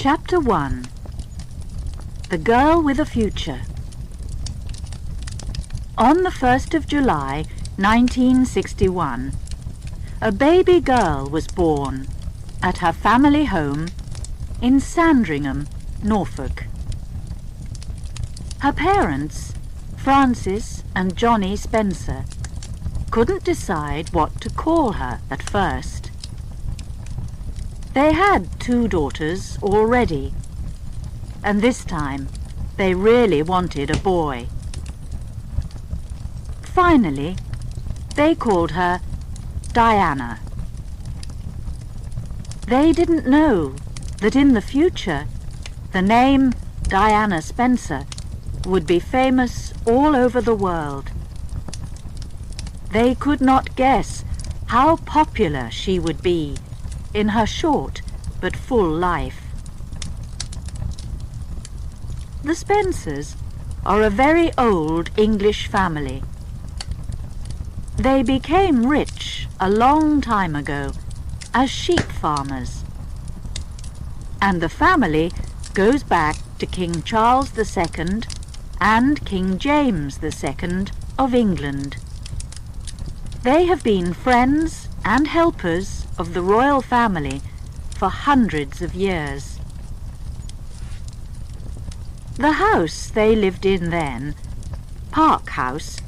Chapter 1. The Girl with a Future. On the 1st of July, 1961, a baby girl was born at her family home in Sandringham, Norfolk. Her parents, Francis and Johnny Spencer, couldn't decide what to call her at first. They had 2 daughters already, and this time they really wanted a boy. Finally, they called her Diana. They didn't know that in the future the name Diana Spencer would be famous all over the world. They could not guess how popular she would be in her short but full life. The Spencers are a very old English family. They became rich a long time ago as sheep farmers, and the family goes back to King Charles II and King James II of England. They have been friends and helpers of the royal family for hundreds of years. The house they lived in then, Park House,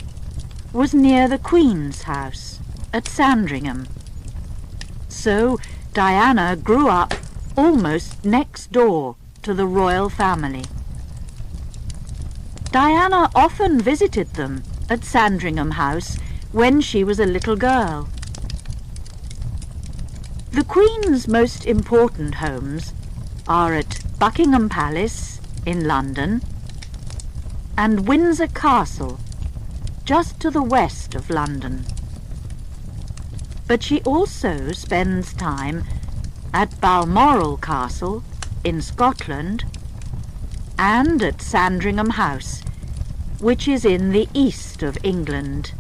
was near the Queen's house at Sandringham. So Diana grew up almost next door to the royal family. Diana often visited them at Sandringham House when she was a little girl. The Queen's most important homes are at Buckingham Palace in London and Windsor Castle, just to the west of London. But she also spends time at Balmoral Castle in Scotland and at Sandringham House, which is in the east of England.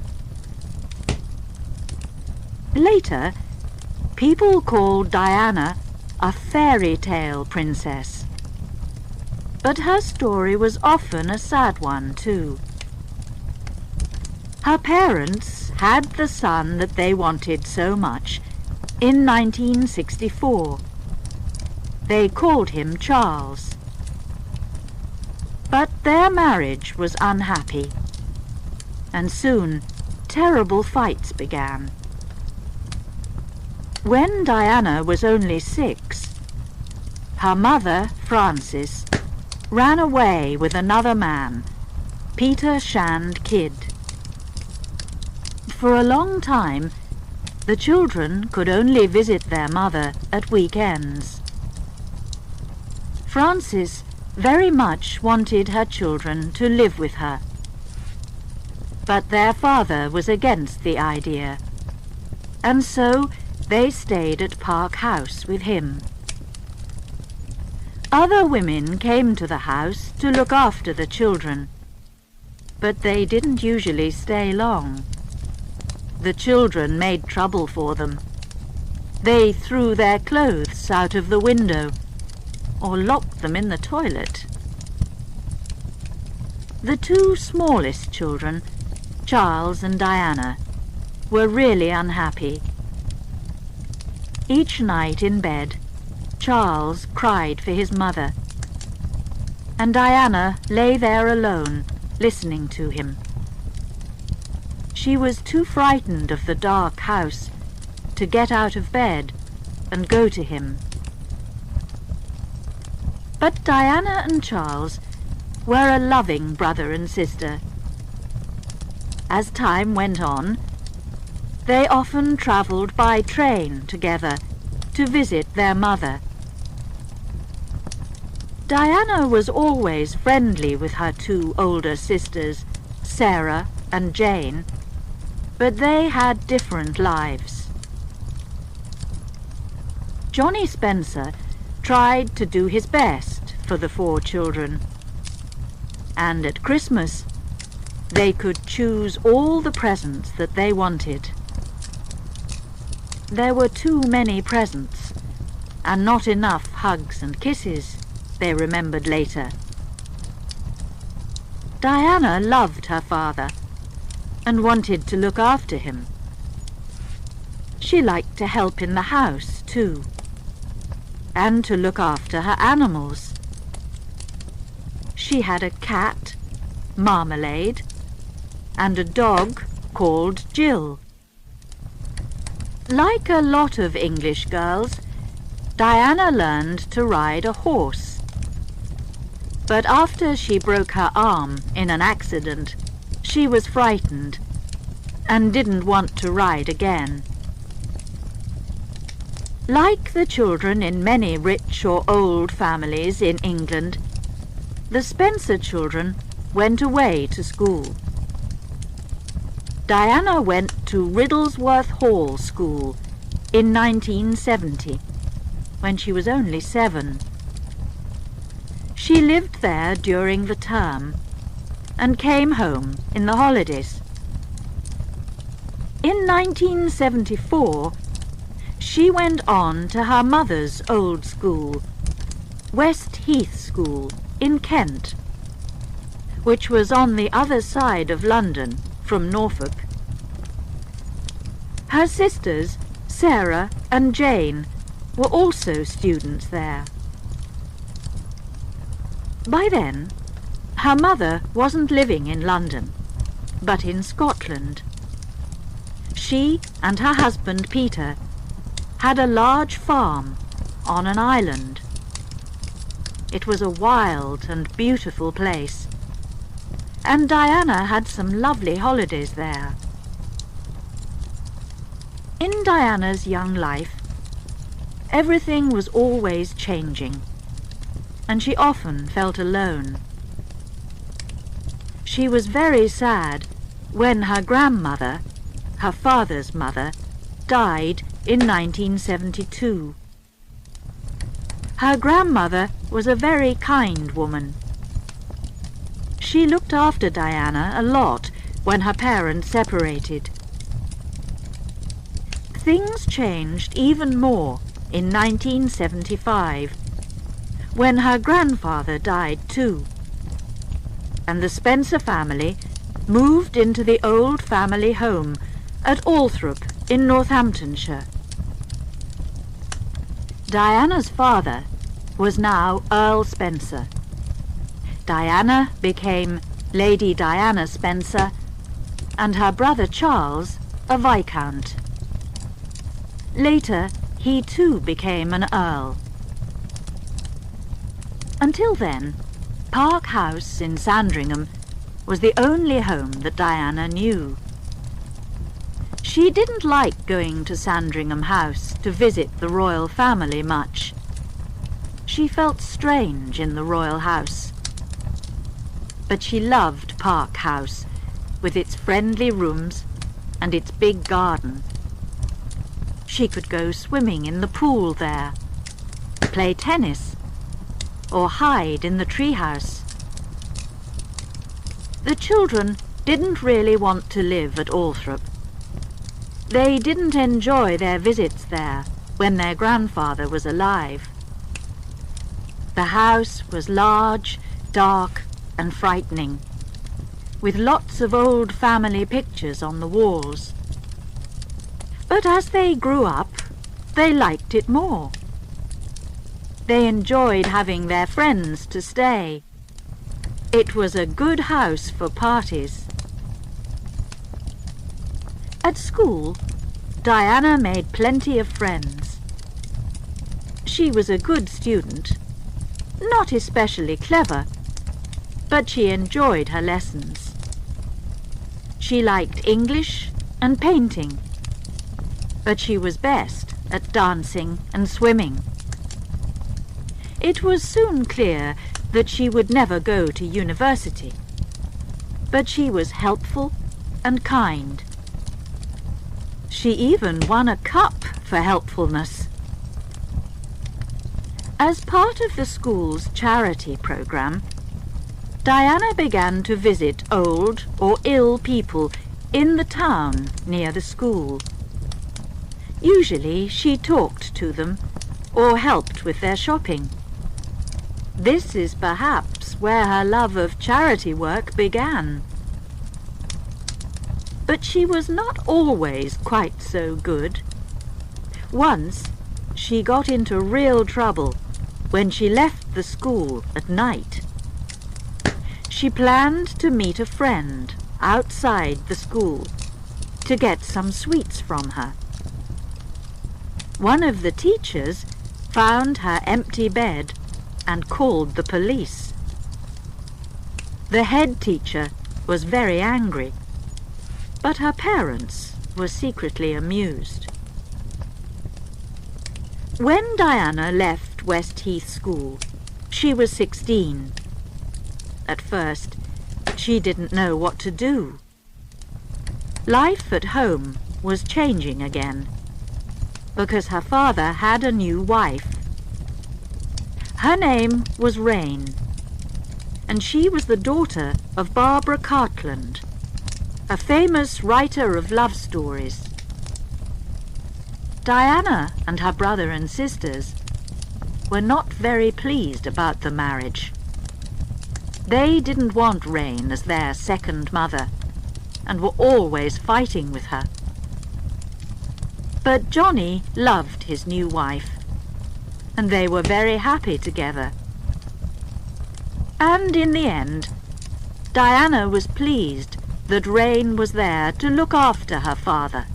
Later, people called Diana a fairy tale princess, but her story was often a sad one too. Her parents had the son that they wanted so much in 1964. They called him Charles. But their marriage was unhappy, and soon terrible fights began. When Diana was only 6, her mother, Frances, ran away with another man, Peter Shand Kidd. For a long time, the children could only visit their mother at weekends. Frances very much wanted her children to live with her, but their father was against the idea, and so they stayed at Park House with him. Other women came to the house to look after the children, but they didn't usually stay long. The children made trouble for them. They threw their clothes out of the window or locked them in the toilet. The 2 smallest children, Charles and Diana, were really unhappy. Each night in bed, Charles cried for his mother, and Diana lay there alone, listening to him. She was too frightened of the dark house to get out of bed and go to him. But Diana and Charles were a loving brother and sister. As time went on, they often travelled by train together to visit their mother. Diana was always friendly with her 2 older sisters, Sarah and Jane, but they had different lives. Johnny Spencer tried to do his best for the 4 children, and at Christmas they could choose all the presents that they wanted. There were too many presents, and not enough hugs and kisses, they remembered later. Diana loved her father and wanted to look after him. She liked to help in the house, too, and to look after her animals. She had a cat, Marmalade, and a dog called Jill. Like a lot of English girls, Diana learned to ride a horse. But after she broke her arm in an accident, she was frightened and didn't want to ride again. Like the children in many rich or old families in England, the Spencer children went away to school. Diana went to Riddlesworth Hall School in 1970, when she was only 7. She lived there during the term and came home in the holidays. In 1974, she went on to her mother's old school, West Heath School in Kent, which was on the other side of London from Norfolk. Her sisters, Sarah and Jane, were also students there. By then, her mother wasn't living in London, but in Scotland. She and her husband Peter had a large farm on an island. It was a wild and beautiful place, and Diana had some lovely holidays there. In Diana's young life, everything was always changing, and she often felt alone. She was very sad when her grandmother, her father's mother, died in 1972. Her grandmother was a very kind woman. She looked after Diana a lot when her parents separated. Things changed even more in 1975, when her grandfather died too, and the Spencer family moved into the old family home at Althorpe in Northamptonshire. Diana's father was now Earl Spencer. Diana became Lady Diana Spencer, and her brother Charles a Viscount. Later, he too became an Earl. Until then, Park House in Sandringham was the only home that Diana knew. She didn't like going to Sandringham House to visit the royal family much. She felt strange in the royal house. But she loved Park House, with its friendly rooms and its big garden. She could go swimming in the pool there, play tennis, or hide in the treehouse. The children didn't really want to live at Althorpe. They didn't enjoy their visits there when their grandfather was alive. The house was large, dark, and frightening, with lots of old family pictures on the walls. But as they grew up, they liked it more. They enjoyed having their friends to stay. It was a good house for parties. At school, Diana made plenty of friends. She was a good student, not especially clever, but she enjoyed her lessons. She liked English and painting, but she was best at dancing and swimming. It was soon clear that she would never go to university, but she was helpful and kind. She even won a cup for helpfulness. As part of the school's charity program, Diana began to visit old or ill people in the town near the school. Usually she talked to them or helped with their shopping. This is perhaps where her love of charity work began. But she was not always quite so good. Once she got into real trouble when she left the school at night. She planned to meet a friend outside the school to get some sweets from her. One of the teachers found her empty bed and called the police. The head teacher was very angry, but her parents were secretly amused. When Diana left West Heath School, she was 16. At first, she didn't know what to do. Life at home was changing again, because her father had a new wife. Her name was Rain, and she was the daughter of Barbara Cartland, a famous writer of love stories. Diana and her brother and sisters were not very pleased about the marriage. They didn't want Rain as their second mother, and were always fighting with her. But Johnny loved his new wife, and they were very happy together. And in the end, Diana was pleased that Rain was there to look after her father.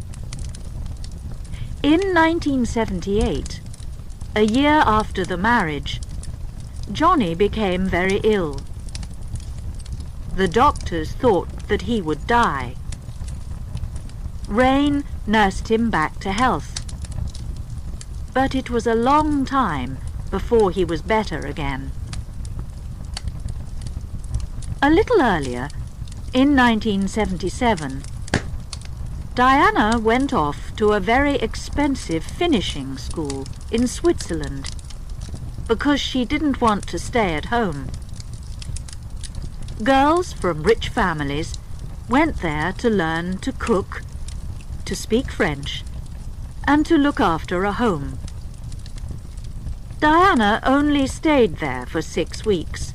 In 1978, a year after the marriage, Johnny became very ill. The doctors thought that he would die. Rain nursed him back to health, but it was a long time before he was better again. A little earlier, in 1977, Diana went off to a very expensive finishing school in Switzerland because she didn't want to stay at home. Girls from rich families went there to learn to cook, to speak French, and to look after a home. Diana only stayed there for 6 weeks,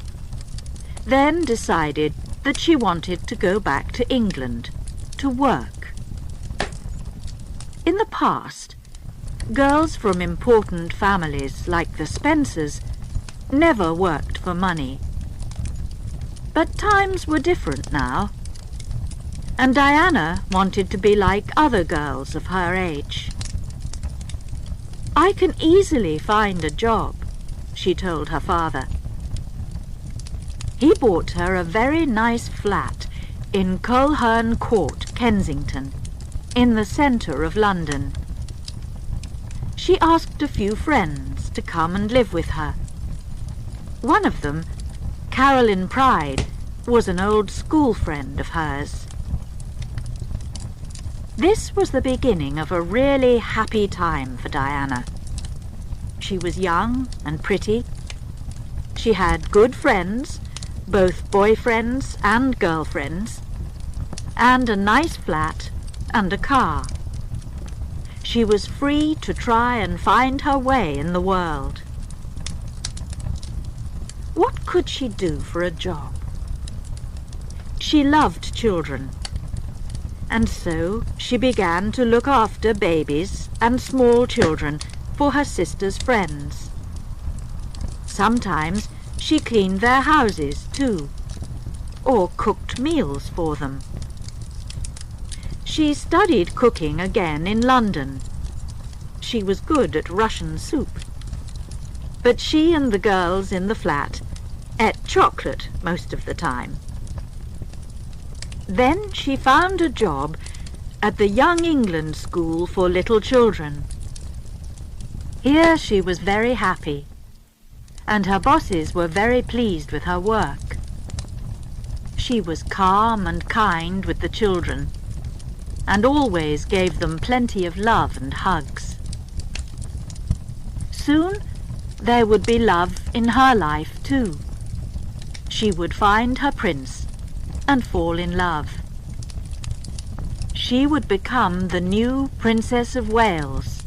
then decided that she wanted to go back to England to work. In the past, girls from important families like the Spencers never worked for money. But times were different now, and Diana wanted to be like other girls of her age. "I can easily find a job," she told her father. He bought her a very nice flat in Coleherne Court, Kensington, in the centre of London. She asked a few friends to come and live with her. One of them, Caroline Pride, was an old school friend of hers. This was the beginning of a really happy time for Diana. She was young and pretty. She had good friends, both boyfriends and girlfriends, and a nice flat and a car. She was free to try and find her way in the world. What could she do for a job? She loved children, and so she began to look after babies and small children for her sister's friends. Sometimes she cleaned their houses too, or cooked meals for them. She studied cooking again in London. She was good at Russian soup. But she and the girls in the flat ate chocolate most of the time. Then she found a job at the Young England School for Little Children. Here she was very happy, and her bosses were very pleased with her work. She was calm and kind with the children, and always gave them plenty of love and hugs. Soon there would be love in her life too. She would find her prince and fall in love. She would become the new Princess of Wales.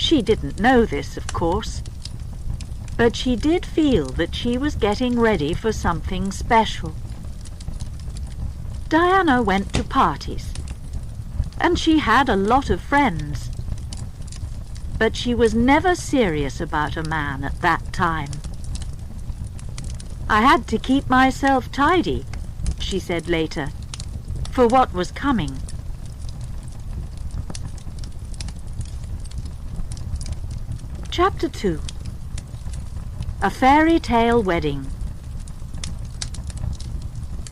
She didn't know this, of course, but she did feel that she was getting ready for something special. Diana went to parties, and she had a lot of friends, but she was never serious about a man at that time. "I had to keep myself tidy," she said later, "for what was coming." Chapter 2. A Fairy Tale Wedding.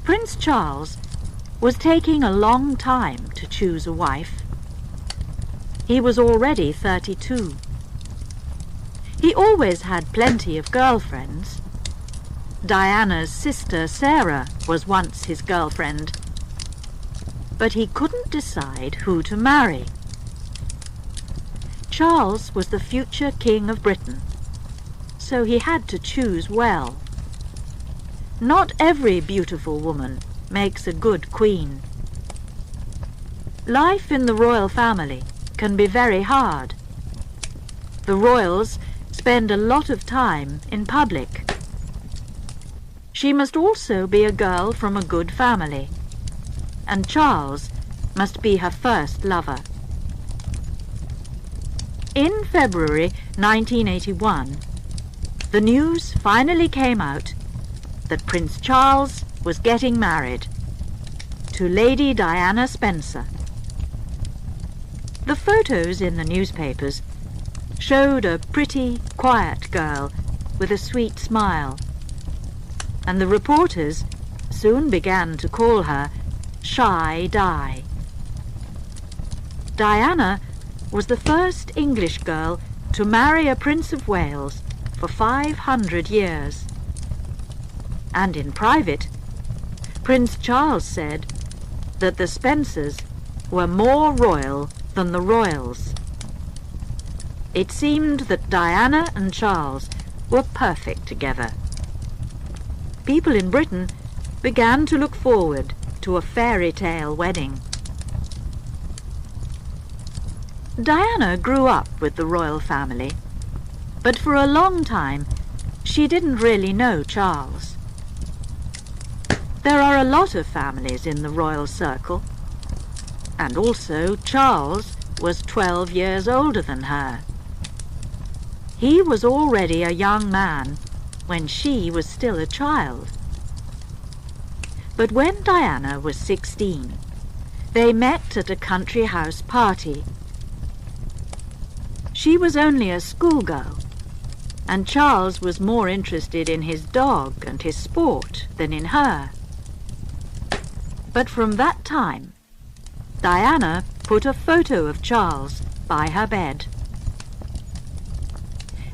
Prince Charles was taking a long time to choose a wife. He was already 32. He always had plenty of girlfriends. Diana's sister Sarah was once his girlfriend, but he couldn't decide who to marry. Charles was the future King of Britain, so he had to choose well. Not every beautiful woman makes a good queen. Life in the royal family can be very hard. The royals spend a lot of time in public. She must also be a girl from a good family, and Charles must be her first lover. In February 1981, the news finally came out that Prince Charles was getting married to Lady Diana Spencer. The photos in the newspapers showed a pretty, quiet girl with a sweet smile, and the reporters soon began to call her Shy Di. Diana was the first English girl to marry a Prince of Wales for 500 years. And in private, Prince Charles said that the Spencers were more royal than the royals. It seemed that Diana and Charles were perfect together. People in Britain began to look forward to a fairy tale wedding. Diana grew up with the royal family, but for a long time she didn't really know Charles. There are a lot of families in the royal circle, and also Charles was 12 years older than her. He was already a young man when she was still a child. But when Diana was 16, they met at a country house party. She was only a schoolgirl, and Charles was more interested in his dog and his sport than in her. But from that time, Diana put a photo of Charles by her bed.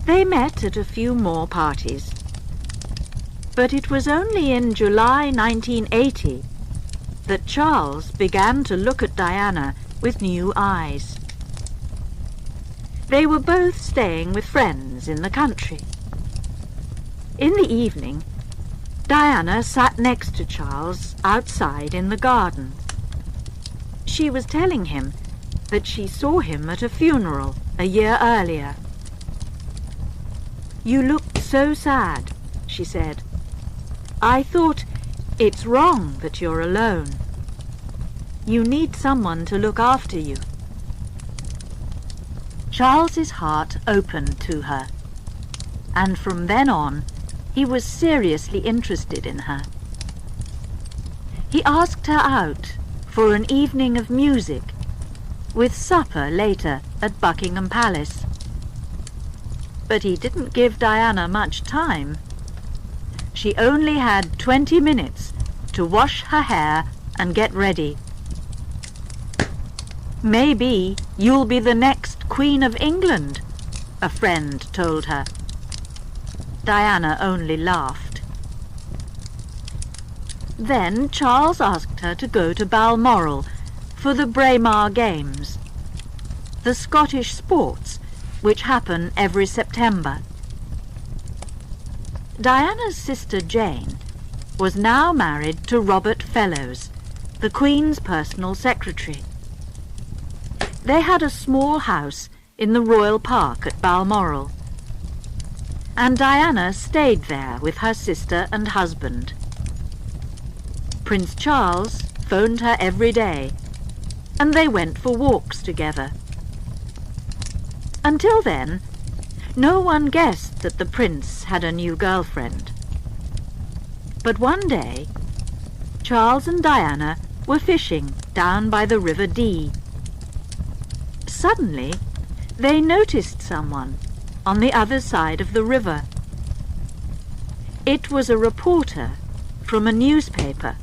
They met at a few more parties, but it was only in July 1980 that Charles began to look at Diana with new eyes. They were both staying with friends in the country. In the evening, Diana sat next to Charles outside in the garden. She was telling him that she saw him at a funeral a year earlier. "You looked so sad," she said. "I thought, it's wrong that you're alone. You need someone to look after you." Charles's heart opened to her, and from then on he was seriously interested in her. He asked her out for an evening of music, with supper later at Buckingham Palace. But he didn't give Diana much time. She only had 20 minutes to wash her hair and get ready. "Maybe you'll be the next Queen of England," a friend told her. Diana only laughed. Then Charles asked her to go to Balmoral for the Braemar Games, the Scottish sports which happen every September. Diana's sister Jane was now married to Robert Fellows, the Queen's personal secretary. They had a small house in the Royal Park at Balmoral, and Diana stayed there with her sister and husband. Prince Charles phoned her every day, and they went for walks together. Until then, no one guessed that the prince had a new girlfriend. But one day, Charles and Diana were fishing down by the River Dee. Suddenly, they noticed someone on the other side of the river. It was a reporter from a newspaper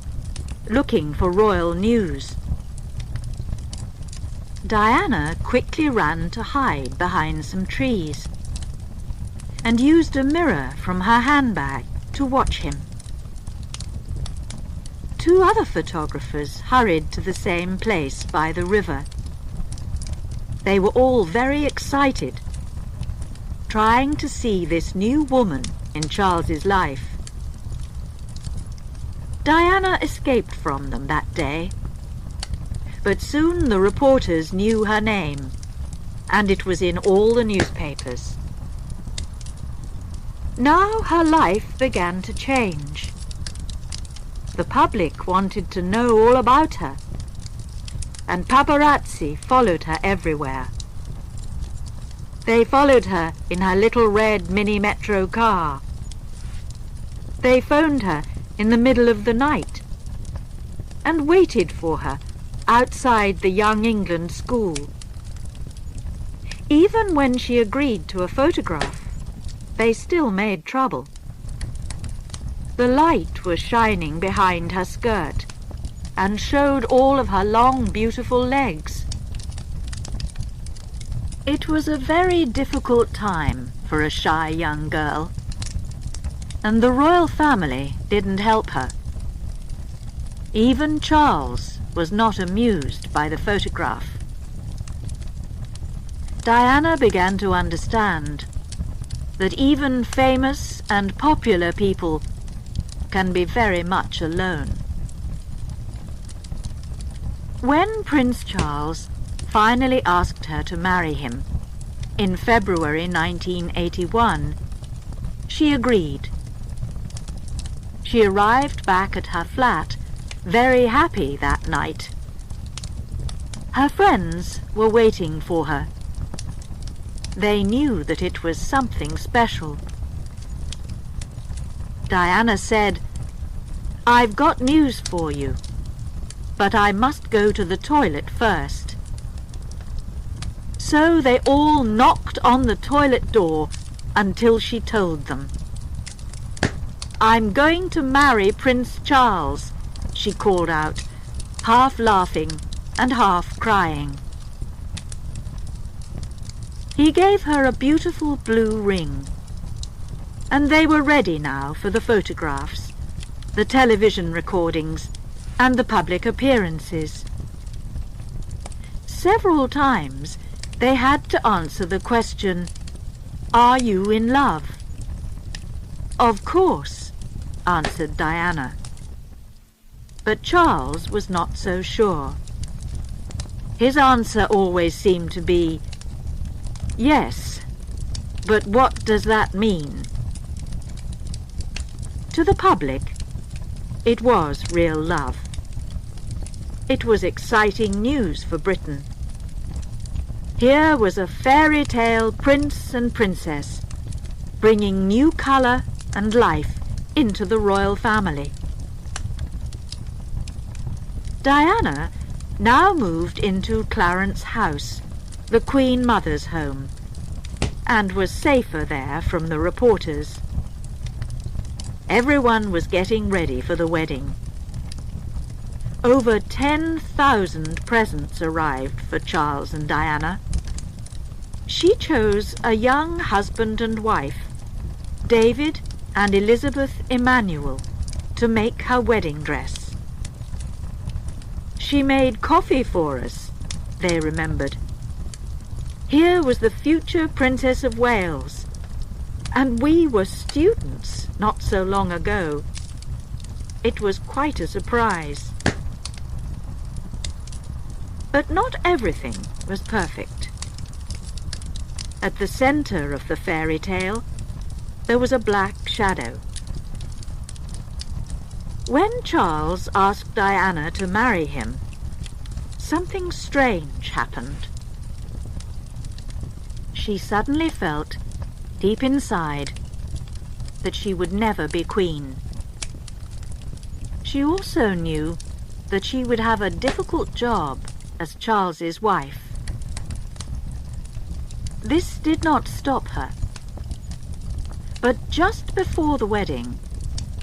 looking for royal news. Diana quickly ran to hide behind some trees and used a mirror from her handbag to watch him. Two other photographers hurried to the same place by the river. They were all very excited, trying to see this new woman in Charles's life. Diana escaped from them that day, but soon the reporters knew her name, and it was in all the newspapers. Now her life began to change. The public wanted to know all about her, and paparazzi followed her everywhere. They followed her in her little red mini-metro car. They phoned her in the middle of the night and waited for her outside the Young England School. Even when she agreed to a photograph, they still made trouble. The light was shining behind her skirt and showed all of her long, beautiful legs. It was a very difficult time for a shy young girl, and the royal family didn't help her. Even Charles was not amused by the photograph. Diana began to understand that even famous and popular people can be very much alone. When Prince Charles finally asked her to marry him in February 1981, she agreed. She arrived back at her flat very happy that night. Her friends were waiting for her. They knew that it was something special. Diana said, "I've got news for you, but I must go to the toilet first." So they all knocked on the toilet door until she told them. "I'm going to marry Prince Charles," she called out, half laughing and half crying. He gave her a beautiful blue ring, and they were ready now for the photographs, the television recordings, and the public appearances. Several times they had to answer the question, "Are you in love?" "Of course," answered Diana. But Charles was not so sure. His answer always seemed to be, "Yes, but what does that mean?" To the public, it was real love. It was exciting news for Britain. Here was a fairy tale prince and princess, bringing new colour and life into the royal family. Diana now moved into Clarence House, the Queen Mother's home, and was safer there from the reporters. Everyone was getting ready for the wedding. Over 10,000 presents arrived for Charles and Diana. She chose a young husband and wife, David and Elizabeth Emmanuel, to make her wedding dress. "She made coffee for us," they remembered. Here was the future Princess of Wales, and we were students not so long ago. It was quite a surprise. But not everything was perfect. At the centre of the fairy tale, there was a black shadow. When Charles asked Diana to marry him, something strange happened. She suddenly felt, deep inside, that she would never be queen. She also knew that she would have a difficult job as Charles's wife. This did not stop her. But just before the wedding,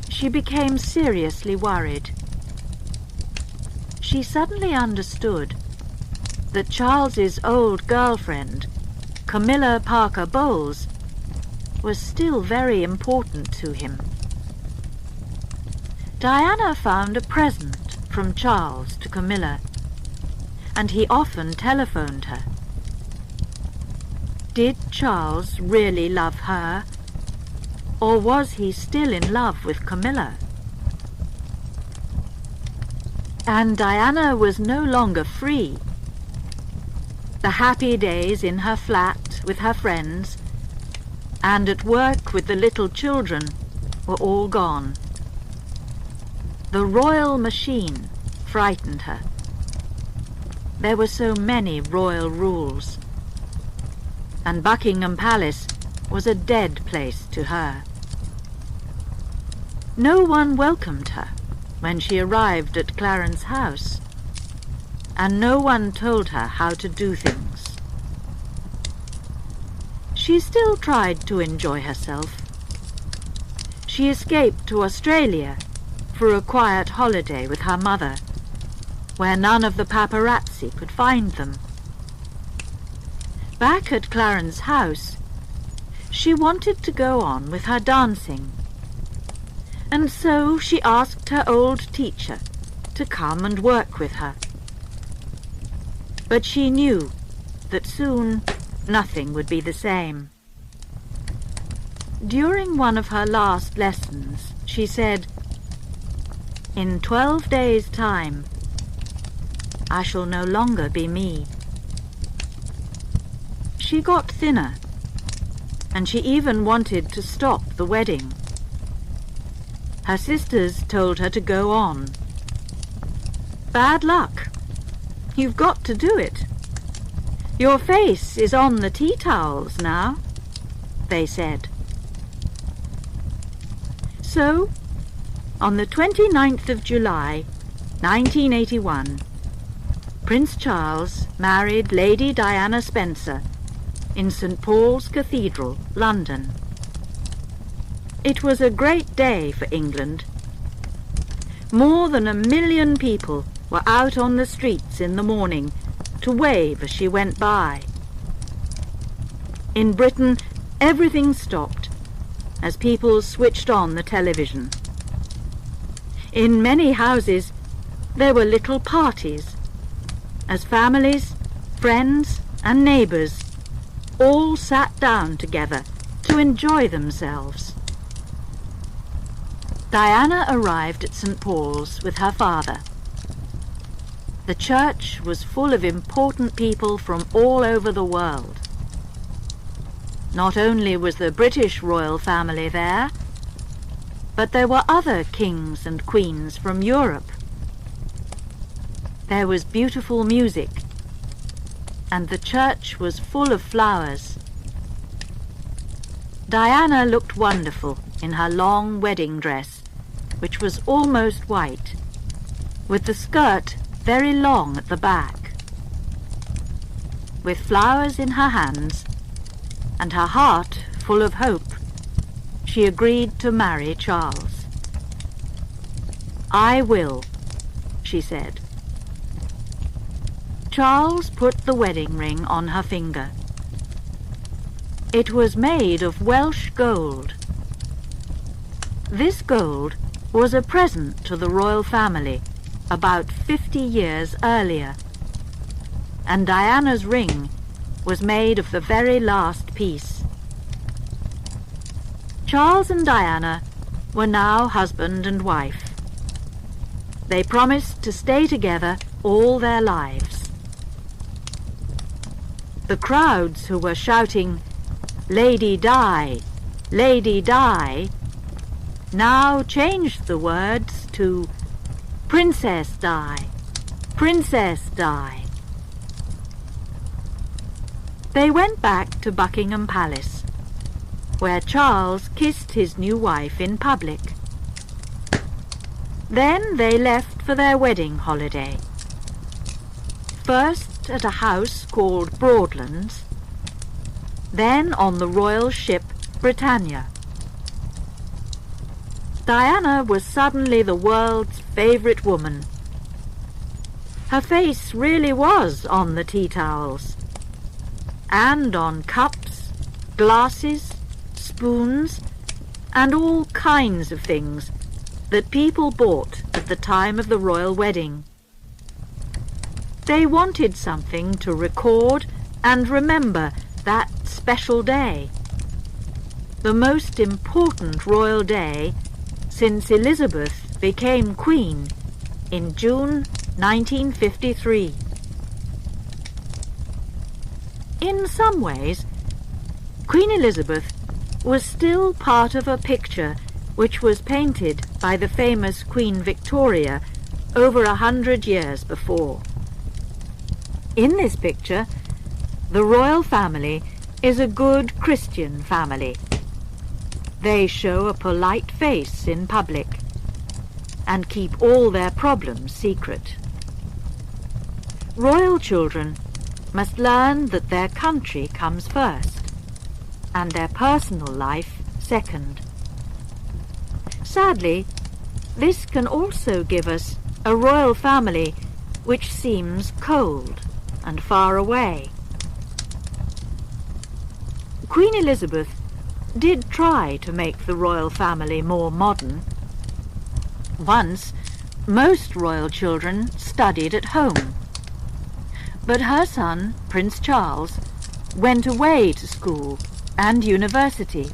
she became seriously worried. She suddenly understood that Charles's old girlfriend, Camilla Parker Bowles, was still very important to him. Diana found a present from Charles to Camilla, and he often telephoned her. Did Charles really love her, or was he still in love with Camilla? And Diana was no longer free. The happy days in her flat with her friends and at work with the little children were all gone. The royal machine frightened her. There were so many royal rules, and Buckingham Palace was a dead place to her. No one welcomed her when she arrived at Clarence House, and no one told her how to do things. She still tried to enjoy herself. She escaped to Australia for a quiet holiday with her mother, where none of the paparazzi could find them. Back at Clarence House, she wanted to go on with her dancing, and so she asked her old teacher to come and work with her. But she knew that soon nothing would be the same. During one of her last lessons, she said, "In 12 days' time, I shall no longer be me." She got thinner, and she even wanted to stop the wedding. Her sisters told her to go on. "Bad luck. You've got to do it. Your face is on the tea towels now," they said. So, on the 29th of July, 1981, Prince Charles married Lady Diana Spencer in St. Paul's Cathedral, London. It was a great day for England. More than 1 million people were out on the streets in the morning to wave as she went by. In Britain, everything stopped as people switched on the television. In many houses, there were little parties, as families, friends, and neighbours all sat down together to enjoy themselves. Diana arrived at St. Paul's with her father. The church was full of important people from all over the world. Not only was the British royal family there, but there were other kings and queens from Europe. There was beautiful music, and the church was full of flowers. Diana looked wonderful in her long wedding dress, which was almost white, with the skirt very long at the back. With flowers in her hands, and her heart full of hope, she agreed to marry Charles. "I will," she said. Charles put the wedding ring on her finger. It was made of Welsh gold. This gold was a present to the royal family about 50 years earlier, and Diana's ring was made of the very last piece. Charles and Diana were now husband and wife. They promised to stay together all their lives. The crowds who were shouting, "Lady Di, Lady Di," now changed the words to "Princess Di, Princess Di." They went back to Buckingham Palace, where Charles kissed his new wife in public. Then they left for their wedding holiday. First at a house called Broadlands, then on the royal ship Britannia. Diana was suddenly the world's favourite woman. Her face really was on the tea towels, and on cups, glasses, spoons, and all kinds of things that people bought at the time of the royal wedding. They wanted something to record and remember that special day, the most important royal day since Elizabeth became Queen in June 1953. In some ways, Queen Elizabeth was still part of a picture which was painted by the famous Queen Victoria over 100 years before. In this picture, the royal family is a good Christian family. They show a polite face in public and keep all their problems secret. Royal children must learn that their country comes first and their personal life second. Sadly, this can also give us a royal family which seems cold and far away. Queen Elizabeth did try to make the royal family more modern. Once, most royal children studied at home, but her son, Prince Charles, went away to school and university.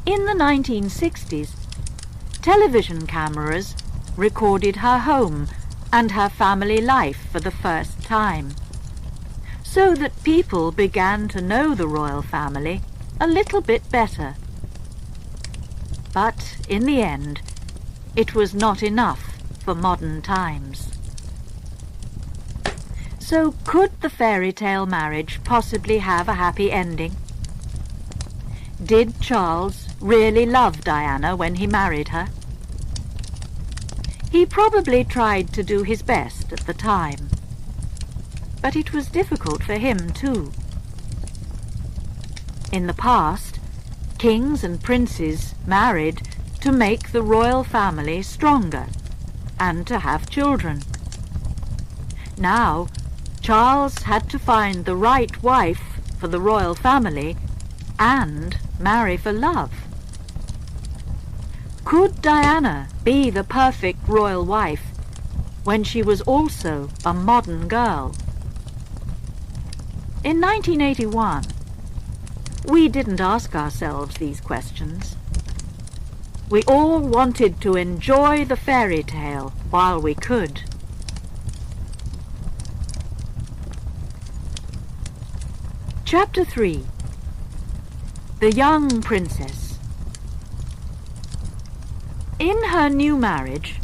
In the 1960s, television cameras recorded her home and her family life for the first time, so that people began to know the royal family a little bit better. But in the end, it was not enough for modern times. So could the fairy tale marriage possibly have a happy ending? Did Charles really love Diana when he married her? He probably tried to do his best at the time, but it was difficult for him too. In the past, kings and princes married to make the royal family stronger and to have children. Now, Charles had to find the right wife for the royal family and marry for love. Could Diana be the perfect royal wife when she was also a modern girl? In 1981, we didn't ask ourselves these questions. We all wanted to enjoy the fairy tale while we could. Chapter 3. The Young Princess. In her new marriage,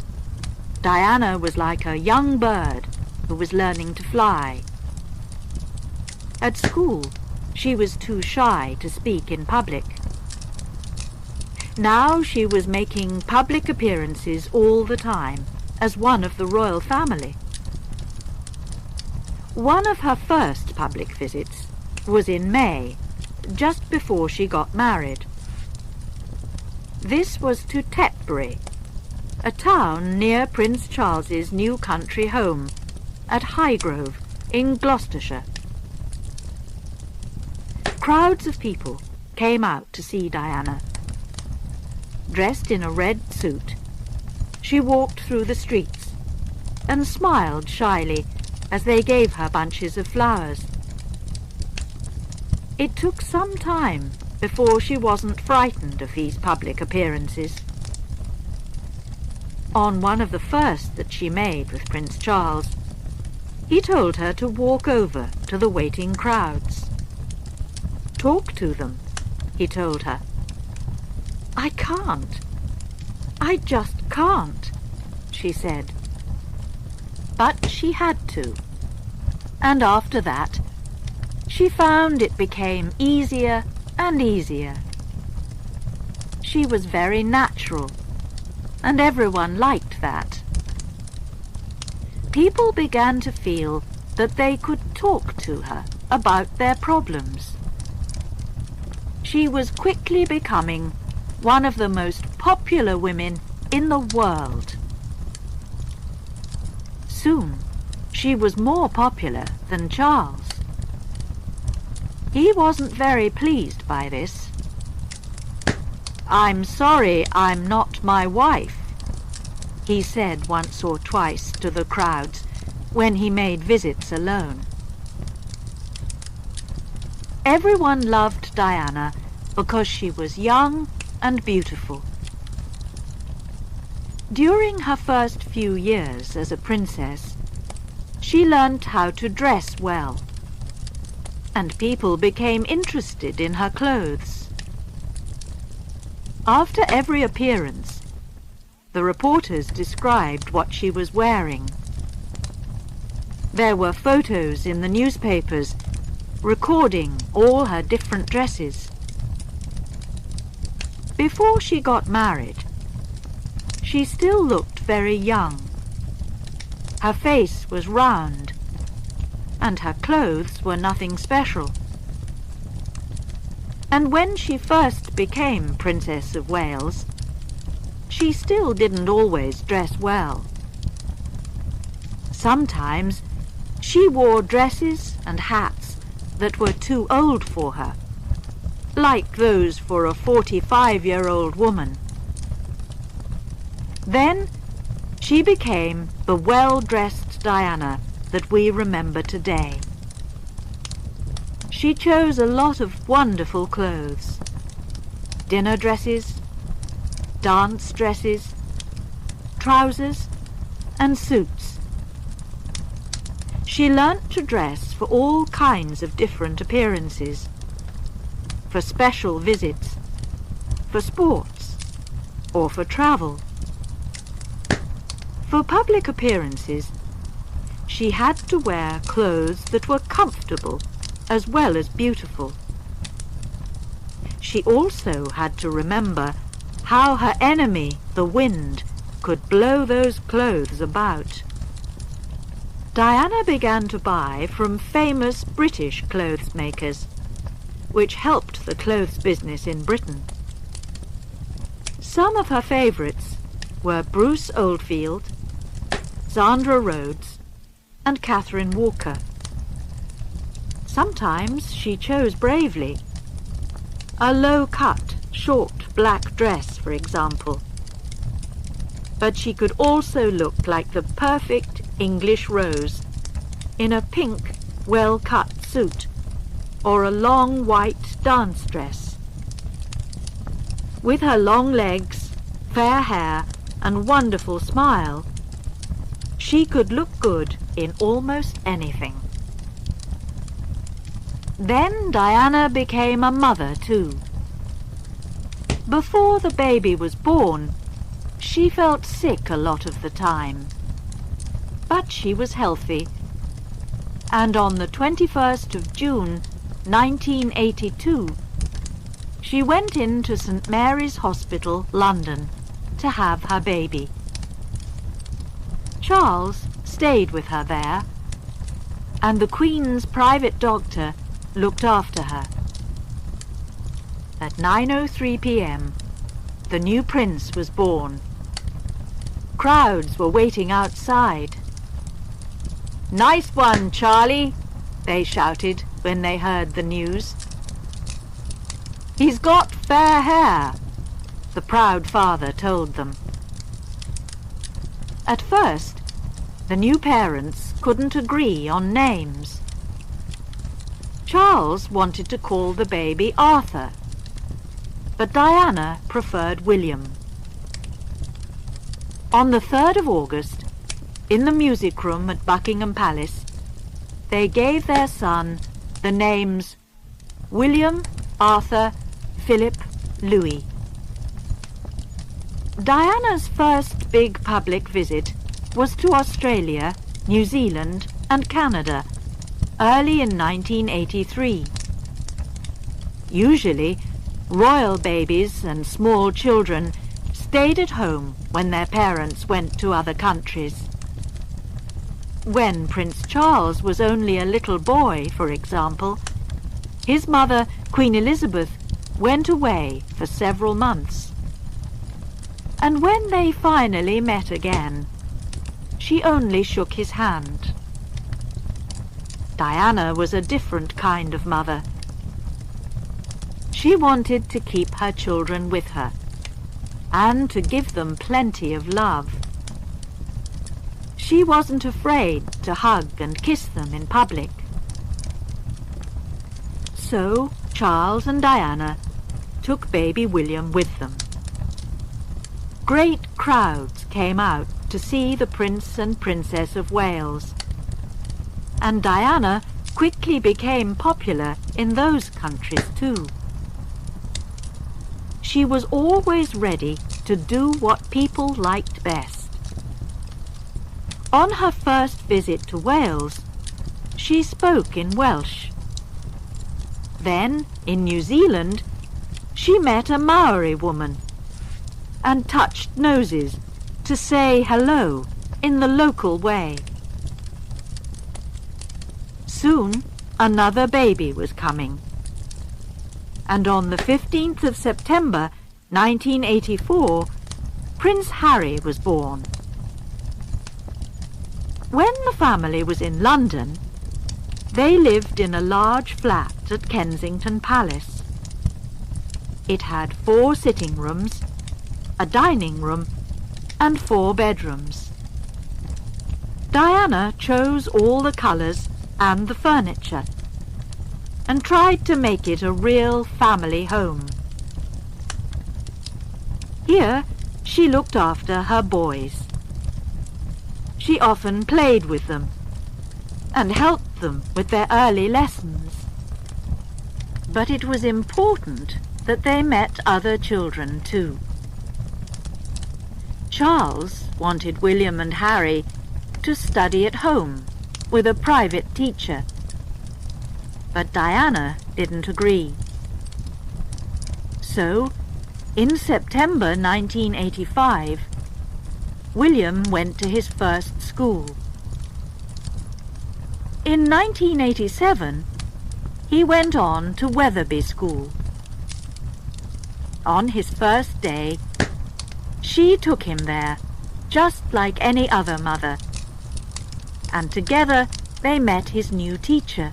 Diana was like a young bird who was learning to fly. At school, she was too shy to speak in public. Now she was making public appearances all the time as one of the royal family. One of her first public visits was in May, just before she got married. This was to Tetbury, a town near Prince Charles's new country home at Highgrove in Gloucestershire. Crowds of people came out to see Diana. Dressed in a red suit, she walked through the streets and smiled shyly as they gave her bunches of flowers. It took some time before she wasn't frightened of these public appearances. On one of the first that she made with Prince Charles, he told her to walk over to the waiting crowds. "Talk to them," he told her. "I can't. I just can't," she said. But she had to. And after that, she found it became easier and easier. She was very natural, and everyone liked that. People began to feel that they could talk to her about their problems. She was quickly becoming one of the most popular women in the world. Soon, she was more popular than Charles. He wasn't very pleased by this. "I'm sorry I'm not my wife," he said once or twice to the crowds when he made visits alone. Everyone loved Diana because she was young and beautiful. During her first few years as a princess, she learned how to dress well, and people became interested in her clothes. After every appearance, the reporters described what she was wearing. There were photos in the newspapers recording all her different dresses. Before she got married, she still looked very young. Her face was round, and her clothes were nothing special. And when she first became Princess of Wales, she still didn't always dress well. Sometimes she wore dresses and hats that were too old for her, like those for a 45-year-old woman. Then she became the well-dressed Diana that we remember today. She chose a lot of wonderful clothes: dinner dresses, dance dresses, trousers, and suits. She learnt to dress for all kinds of different appearances: for special visits, for sports, or for travel. For public appearances, she had to wear clothes that were comfortable as well as beautiful. She also had to remember how her enemy, the wind, could blow those clothes about. Diana began to buy from famous British clothes makers, which helped the clothes business in Britain. Some of her favourites were Bruce Oldfield, Sandra Rhodes, and Catherine Walker. Sometimes she chose bravely. A low-cut, short black dress, for example. But she could also look like the perfect English rose in a pink, well-cut suit or a long white dance dress. With her long legs, fair hair, and wonderful smile, she could look good in almost anything. Then Diana became a mother too. Before the baby was born, she felt sick a lot of the time. But she was healthy, and on the 21st of June, 1982, she went into St. Mary's Hospital, London, to have her baby. Charles stayed with her there, and the Queen's private doctor looked after her. At 9:03 p.m, the new prince was born. Crowds were waiting outside. "Nice one, Charlie," they shouted when they heard the news. "He's got fair hair," the proud father told them. At first, the new parents couldn't agree on names. Charles wanted to call the baby Arthur, but Diana preferred William. On the 3rd of August, in the music room at Buckingham Palace, they gave their son the names William, Arthur, Philip, Louis. Diana's first big public visit was to Australia, New Zealand and Canada, early in 1983. Usually, royal babies and small children stayed at home when their parents went to other countries. When Prince Charles was only a little boy, for example, his mother, Queen Elizabeth, went away for several months. And when they finally met again, she only shook his hand. Diana was a different kind of mother. She wanted to keep her children with her, and to give them plenty of love. She wasn't afraid to hug and kiss them in public. So Charles and Diana took baby William with them. Great crowds came out to see the Prince and Princess of Wales, and Diana quickly became popular in those countries too. She was always ready to do what people liked best. On her first visit to Wales, she spoke in Welsh. Then, in New Zealand, she met a Maori woman and touched noses to say hello in the local way. Soon, another baby was coming. And on the 15th of September, 1984, Prince Harry was born. When the family was in London, they lived in a large flat at Kensington Palace. It had 4 sitting rooms, a dining room, and 4 bedrooms. Diana chose all the colours and the furniture, and tried to make it a real family home. Here, she looked after her boys. She often played with them and helped them with their early lessons. But it was important that they met other children too. Charles wanted William and Harry to study at home with a private teacher, but Diana didn't agree. So, in September 1985, William went to his first school. In 1987, he went on to Wetherby School. On his first day, she took him there, just like any other mother, and together they met his new teacher.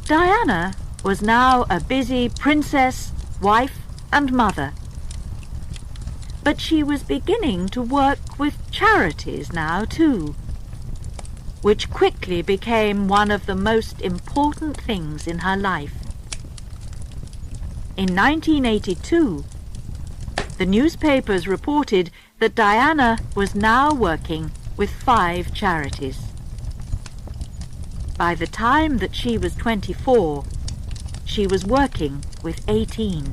Diana was now a busy princess, wife, and mother. But she was beginning to work with charities now too, which quickly became one of the most important things in her life. In 1982, the newspapers reported that Diana was now working with 5 charities. By the time that she was 24, she was working with 18.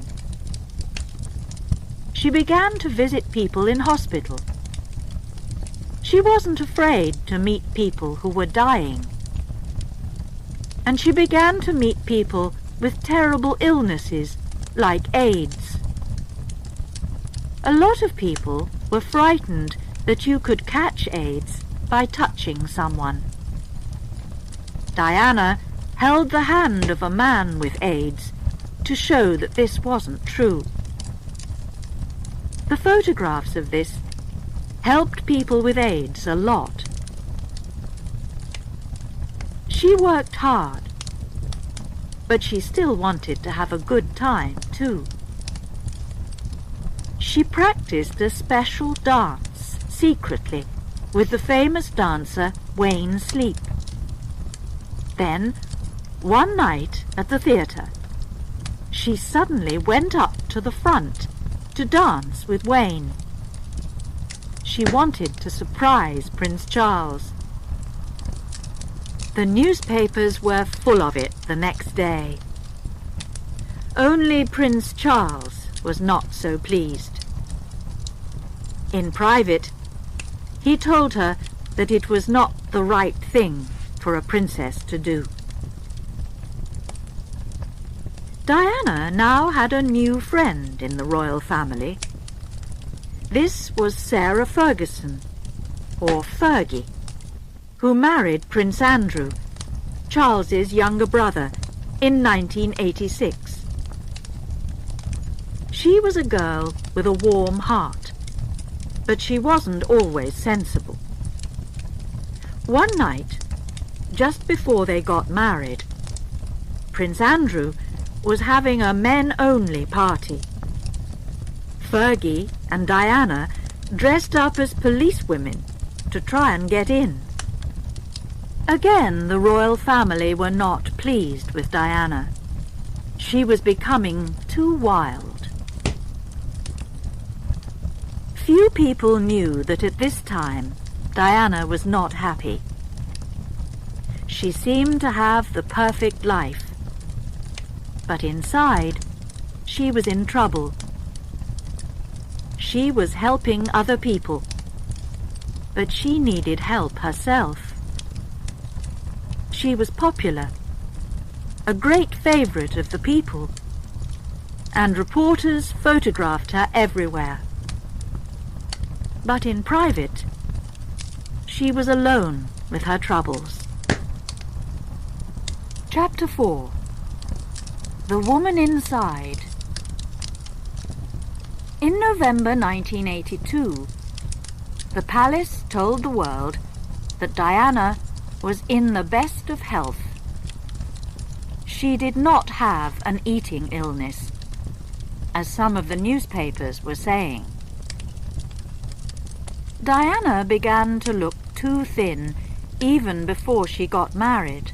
She began to visit people in hospital. She wasn't afraid to meet people who were dying. And she began to meet people with terrible illnesses like AIDS. A lot of people were frightened that you could catch AIDS by touching someone. Diana held the hand of a man with AIDS to show that this wasn't true. The photographs of this helped people with AIDS a lot. She worked hard, but she still wanted to have a good time too. She practiced a special dance secretly with the famous dancer Wayne Sleep. Then, one night at the theatre, she suddenly went up to the front to dance with Wayne. She wanted to surprise Prince Charles. The newspapers were full of it the next day. Only Prince Charles was not so pleased. In private, he told her that it was not the right thing for a princess to do. Diana now had a new friend in the royal family. This was Sarah Ferguson, or Fergie, who married Prince Andrew, Charles's younger brother, in 1986. She was a girl with a warm heart, but she wasn't always sensible. One night, just before they got married, Prince Andrew was having a men-only party. Fergie and Diana dressed up as policewomen to try and get in. Again, the royal family were not pleased with Diana. She was becoming too wild. Few people knew that at this time Diana was not happy. She seemed to have the perfect life, but inside she was in trouble. She was helping other people, but she needed help herself. She was popular, a great favorite of the people, and reporters photographed her everywhere. But in private, she was alone with her troubles. Chapter 4. The Woman Inside. In November 1982, the palace told the world that Diana was in the best of health. She did not have an eating illness, as some of the newspapers were saying. Diana began to look too thin even before she got married.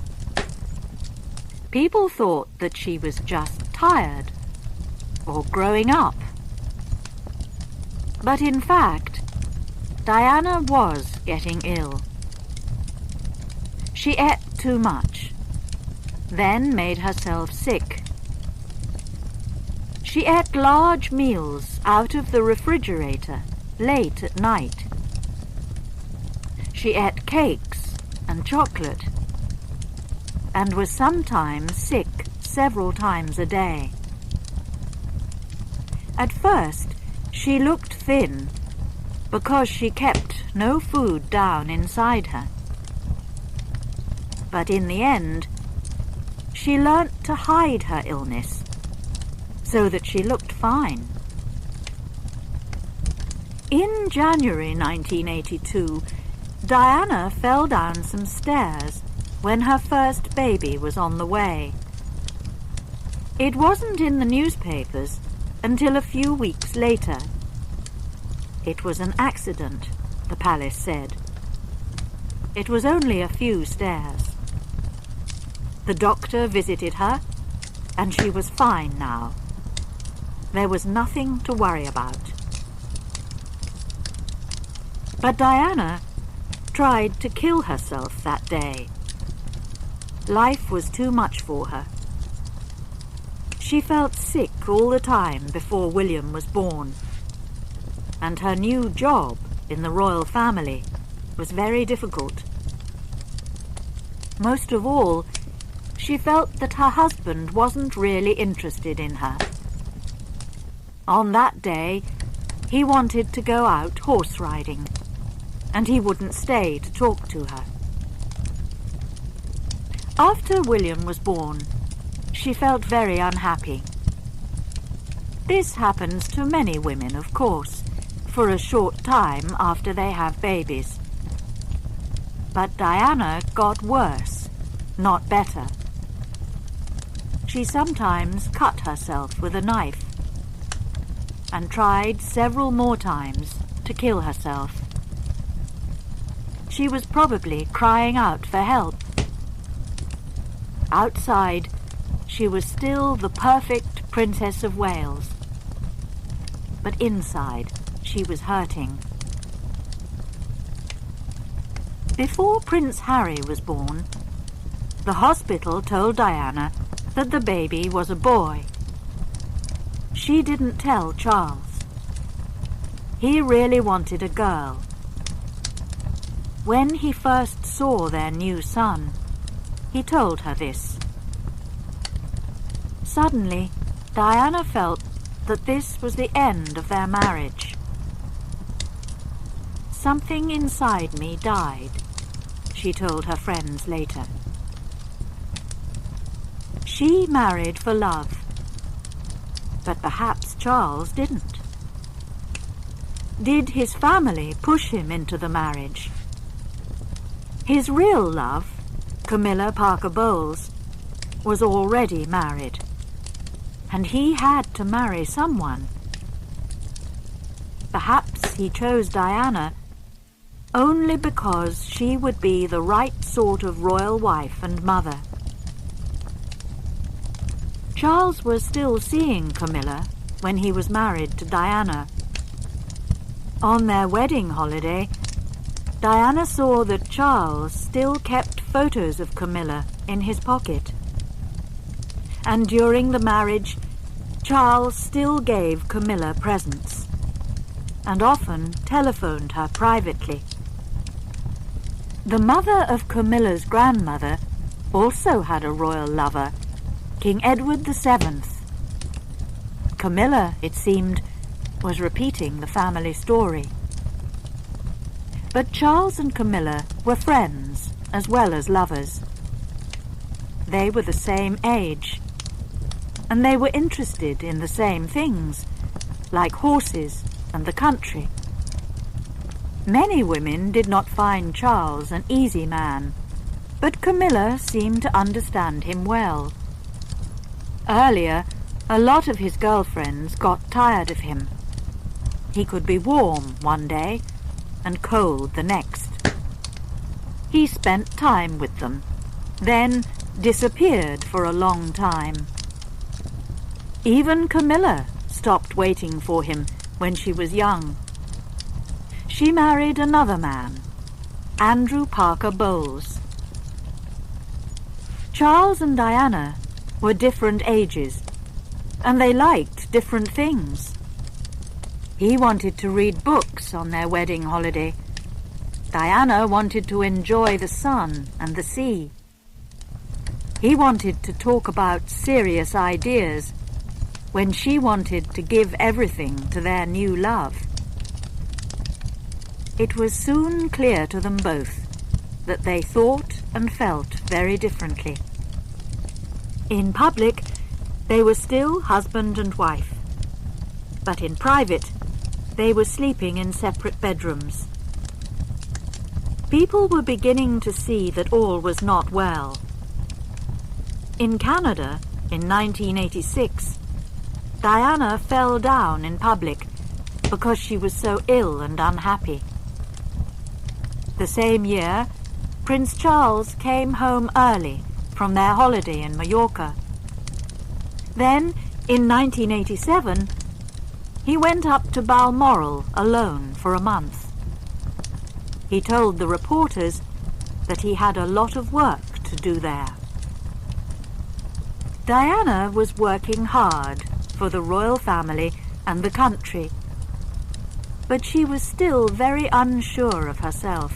People thought that she was just tired or growing up. But in fact, Diana was getting ill. She ate too much, then made herself sick. She ate large meals out of the refrigerator late at night. She ate cakes and chocolate, and was sometimes sick several times a day. At first, she looked thin because she kept no food down inside her. But in the end, she learnt to hide her illness so that she looked fine. In January 1982, Diana fell down some stairs when her first baby was on the way. It wasn't in the newspapers until a few weeks later. It was an accident, the palace said. It was only a few stairs. The doctor visited her, and she was fine now. There was nothing to worry about. But Diana tried to kill herself that day. Life was too much for her. She felt sick all the time before William was born, and her new job in the royal family was very difficult. Most of all, she felt that her husband wasn't really interested in her. On that day, he wanted to go out horse riding, and he wouldn't stay to talk to her. After William was born, she felt very unhappy. This happens to many women, of course, for a short time after they have babies. But Diana got worse, not better. She sometimes cut herself with a knife, and tried several more times to kill herself. She was probably crying out for help. Outside, she was still the perfect Princess of Wales. But inside, she was hurting. Before Prince Harry was born, The hospital told Diana that the baby was a boy. She didn't tell Charles. He really wanted a girl. When he first saw their new son, he told her this. Suddenly, Diana felt that this was the end of their marriage. "Something inside me died," she told her friends later. She married for love, but perhaps Charles didn't. Did his family push him into the marriage? His real love, Camilla Parker Bowles, was already married, and he had to marry someone. Perhaps he chose Diana only because she would be the right sort of royal wife and mother. Charles was still seeing Camilla when he was married to Diana. On their wedding holiday, Diana saw that Charles still kept photos of Camilla in his pocket. And during the marriage, Charles still gave Camilla presents, and often telephoned her privately. The mother of Camilla's grandmother also had a royal lover, King Edward VII. Camilla, it seemed, was repeating the family story. But Charles and Camilla were friends as well as lovers. They were the same age, and they were interested in the same things, like horses and the country. Many women did not find Charles an easy man, but Camilla seemed to understand him well. Earlier, a lot of his girlfriends got tired of him. He could be warm one day and cold the next. He spent time with them, then disappeared for a long time. Even Camilla stopped waiting for him when she was young. She married another man, Andrew Parker Bowles. Charles and Diana were different ages, and they liked different things. He wanted to read books on their wedding holiday. Diana wanted to enjoy the sun and the sea. He wanted to talk about serious ideas when she wanted to give everything to their new love. It was soon clear to them both that they thought and felt very differently. In public, they were still husband and wife, but in private, they were sleeping in separate bedrooms. People were beginning to see that all was not well. In Canada, in 1986, Diana fell down in public because she was so ill and unhappy. The same year, Prince Charles came home early from their holiday in Mallorca. Then, in 1987, he went up to Balmoral alone for a month. He told the reporters that he had a lot of work to do there. Diana was working hard for the royal family and the country, but she was still very unsure of herself.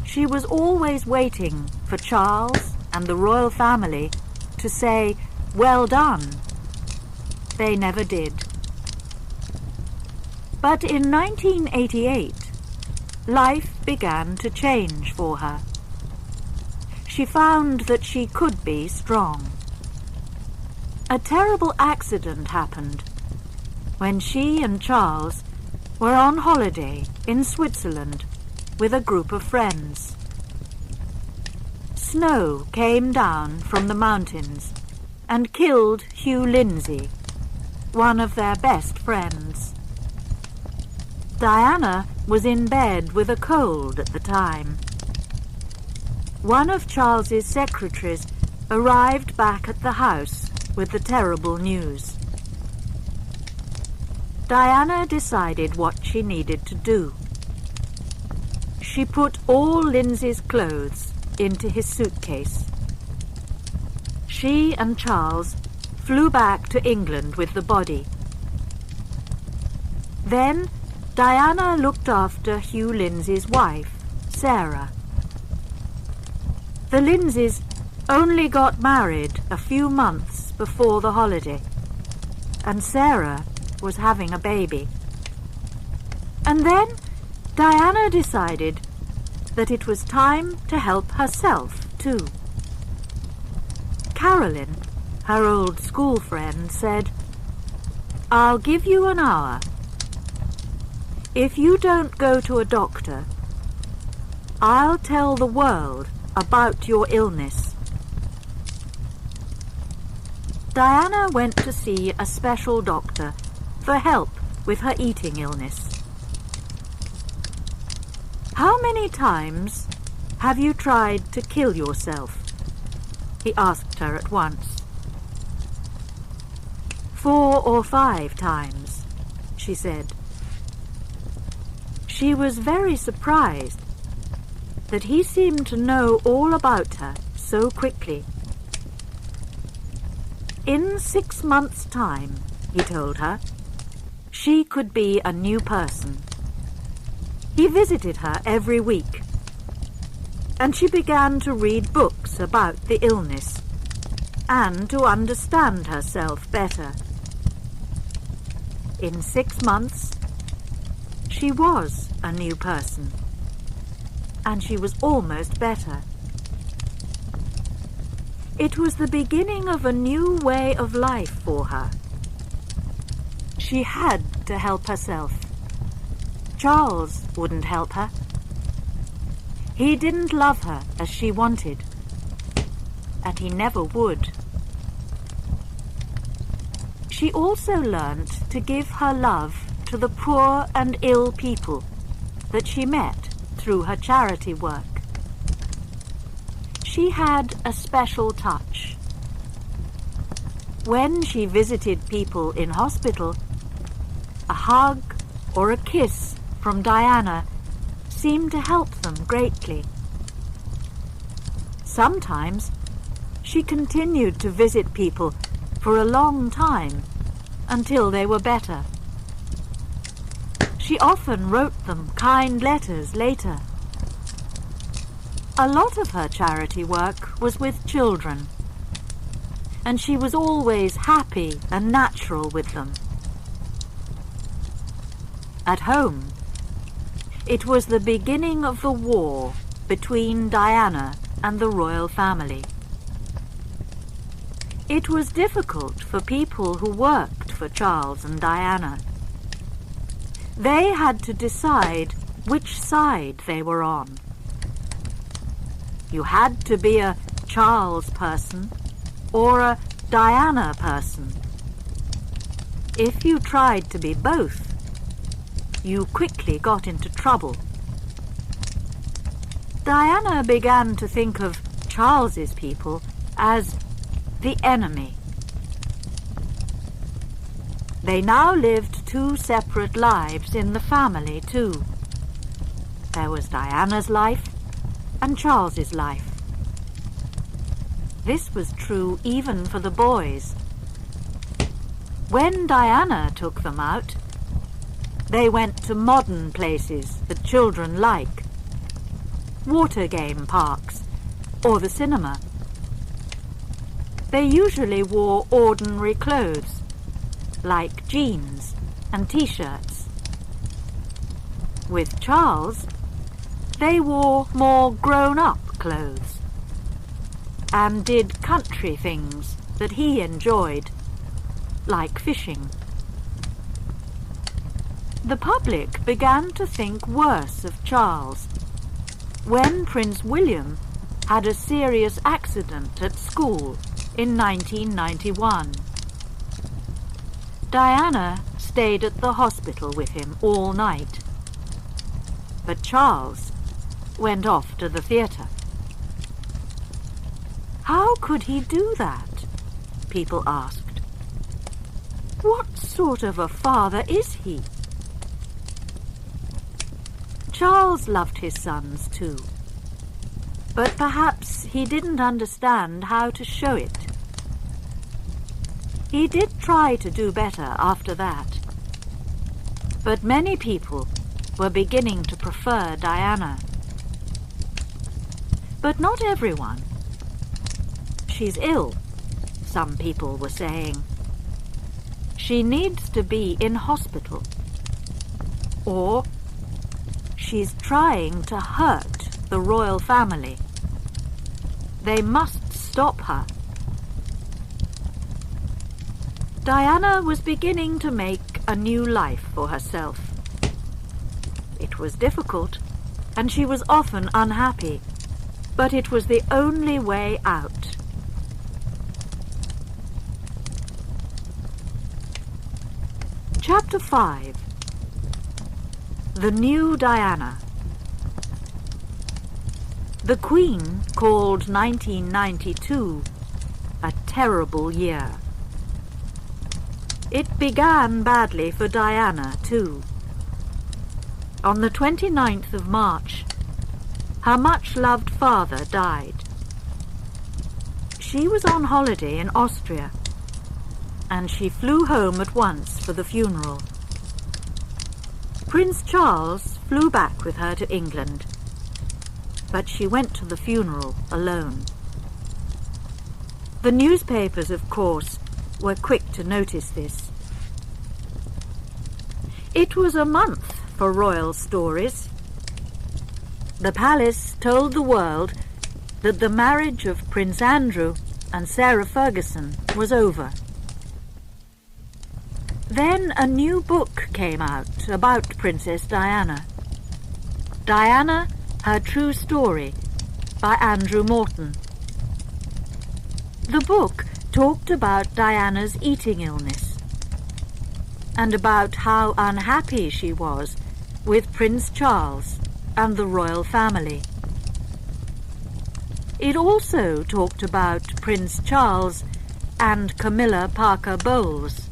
She was always waiting for Charles and the royal family to say, "Well done." They never did. But in 1988, life began to change for her. She found that she could be strong. A terrible accident happened when she and Charles were on holiday in Switzerland with a group of friends. Snow came down from the mountains and killed Hugh Lindsay, one of their best friends. Diana was in bed with a cold at the time. One of Charles's secretaries arrived back at the house with the terrible news. Diana decided what she needed to do. She put all Lindsay's clothes into his suitcase. She and Charles flew back to England with the body. Then Diana looked after Hugh Lindsay's wife, Sarah. The Lindsays only got married a few months before the holiday, and Sarah was having a baby. And then Diana decided that it was time to help herself too. Carolyn, her old school friend, said, "I'll give you an hour. If you don't go to a doctor, I'll tell the world about your illness." Diana went to see a special doctor for help with her eating illness. "How many times have you tried to kill yourself?" he asked her at once. 4 or 5 times, she said. She was very surprised that he seemed to know all about her so quickly. In 6 months' time, he told her, she could be a new person. He visited her every week, and she began to read books about the illness and to understand herself better. In 6 months, she was a new person, and she was almost better. It was the beginning of a new way of life for her. She had to help herself. Charles wouldn't help her. He didn't love her as she wanted, and he never would. She also learnt to give her love to the poor and ill people that she met through her charity work. She had a special touch. When she visited people in hospital, a hug or a kiss from Diana seemed to help them greatly. Sometimes she continued to visit people for a long time until they were better. She often wrote them kind letters later. A lot of her charity work was with children, and she was always happy and natural with them. At home, it was the beginning of the war between Diana and the royal family. It was difficult for people who worked for Charles and Diana. They had to decide which side they were on. You had to be a Charles person or a Diana person. If you tried to be both, you quickly got into trouble. Diana began to think of Charles's people as the enemy. They now lived 2 separate lives in the family too. There was Diana's life and Charles's life. This was true even for the boys. When Diana took them out, they went to modern places that children like, water game parks or the cinema. They usually wore ordinary clothes, like jeans and t-shirts. With Charles, they wore more grown-up clothes and did country things that he enjoyed, like fishing. The public began to think worse of Charles when Prince William had a serious accident at school in 1991. Diana stayed at the hospital with him all night, but Charles went off to the theatre. How could he do that? People asked. What sort of a father is he? Charles loved his sons too. but perhaps he didn't understand how to show it. He did try to do better after that, but many people were beginning to prefer Diana. But not everyone. She's ill, some people were saying. She needs to be in hospital. Or she's trying to hurt the royal family. They must stop her. Diana was beginning to make a new life for herself. It was difficult, and she was often unhappy, but it was the only way out. Chapter 5. The New Diana. The Queen called 1992 a terrible year. It began badly for Diana, too. On the 29th of March, her much-loved father died. She was on holiday in Austria, and she flew home at once for the funeral. Prince Charles flew back with her to England, but she went to the funeral alone. The newspapers, of course, were quick to notice this. It was a month for royal stories. The palace told the world that the marriage of Prince Andrew and Sarah Ferguson was over. Then a new book came out about Princess Diana. Diana, Her True Story, by Andrew Morton. The book talked about Diana's eating illness and about how unhappy she was with Prince Charles and the royal family. It also talked about Prince Charles and Camilla Parker Bowles.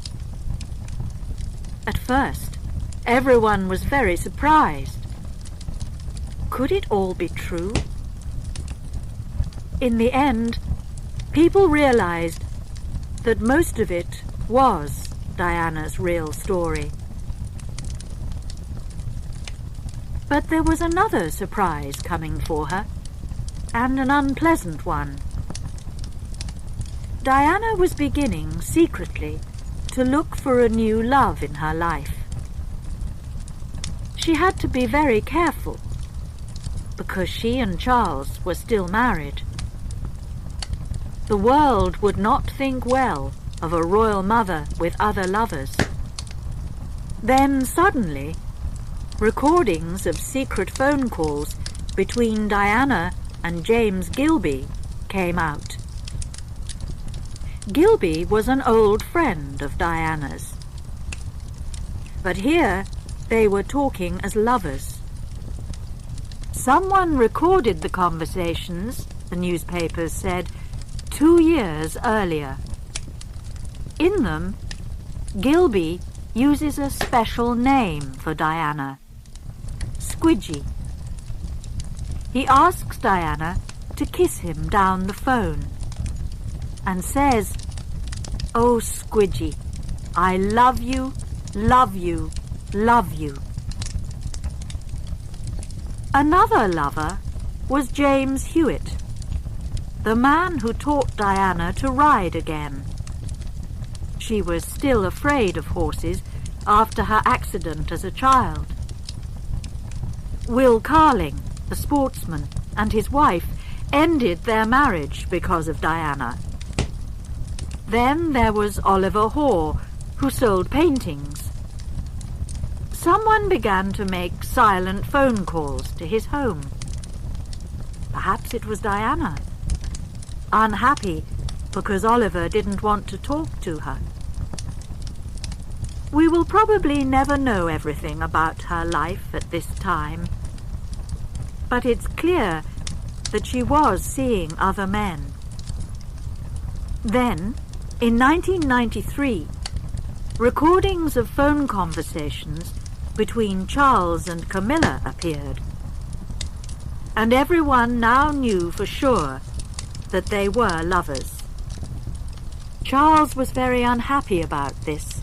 At first, everyone was very surprised. Could it all be true? In the end, people realized that most of it was Diana's real story. But there was another surprise coming for her, and an unpleasant one. Diana was beginning secretly to look for a new love in her life. She had to be very careful, because she and Charles were still married. The world would not think well of a royal mother with other lovers. Then suddenly, recordings of secret phone calls between Diana and James Gilby came out. Gilby was an old friend of Diana's. But here they were talking as lovers. Someone recorded the conversations, the newspapers said, 2 years earlier. In them, Gilby uses a special name for Diana, Squidgy. He asks Diana to kiss him down the phone and says, "Oh, Squidgy, I love you, love you, love you." Another lover was James Hewitt, the man who taught Diana to ride again. She was still afraid of horses after her accident as a child. Will Carling, the sportsman, and his wife ended their marriage because of Diana. Then there was Oliver Hoare, who sold paintings. Someone began to make silent phone calls to his home. Perhaps it was Diana, unhappy because Oliver didn't want to talk to her. We will probably never know everything about her life at this time, but it's clear that she was seeing other men. Then, in 1993, recordings of phone conversations between Charles and Camilla appeared. and everyone now knew for sure that they were lovers. Charles was very unhappy about this,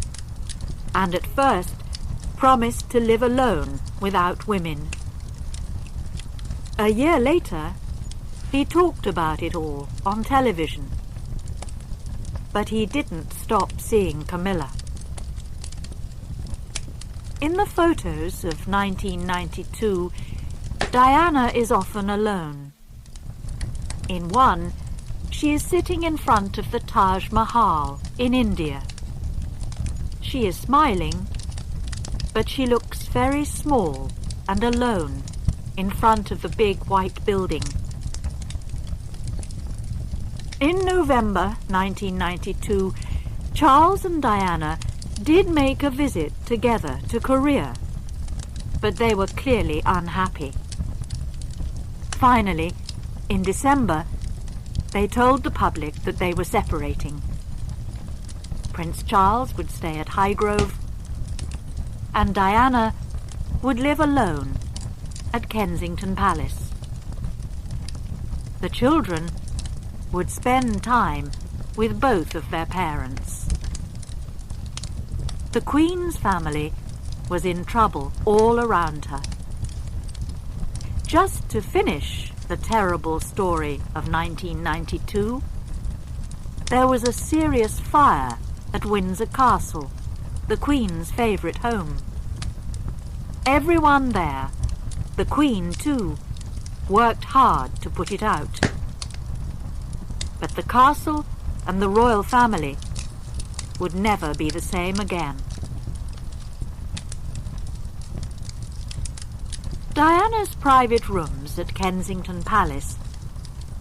and at first promised to live alone without women. A year later, he talked about it all on television, but he didn't stop seeing Camilla. In the photos of 1992, Diana is often alone. In one, she is sitting in front of the Taj Mahal in India. She is smiling, but she looks very small and alone in front of the big white building. In November 1992, Charles and Diana did make a visit together to Korea, but they were clearly unhappy. Finally, in December, they told the public that they were separating. Prince Charles would stay at Highgrove, and Diana would live alone at Kensington Palace. The children would spend time with both of their parents. The Queen's family was in trouble all around her. Just to finish the terrible story of 1992, there was a serious fire at Windsor Castle, the Queen's favourite home. Everyone there, the Queen too, worked hard to put it out. But the castle and the royal family would never be the same again. Diana's private rooms at Kensington Palace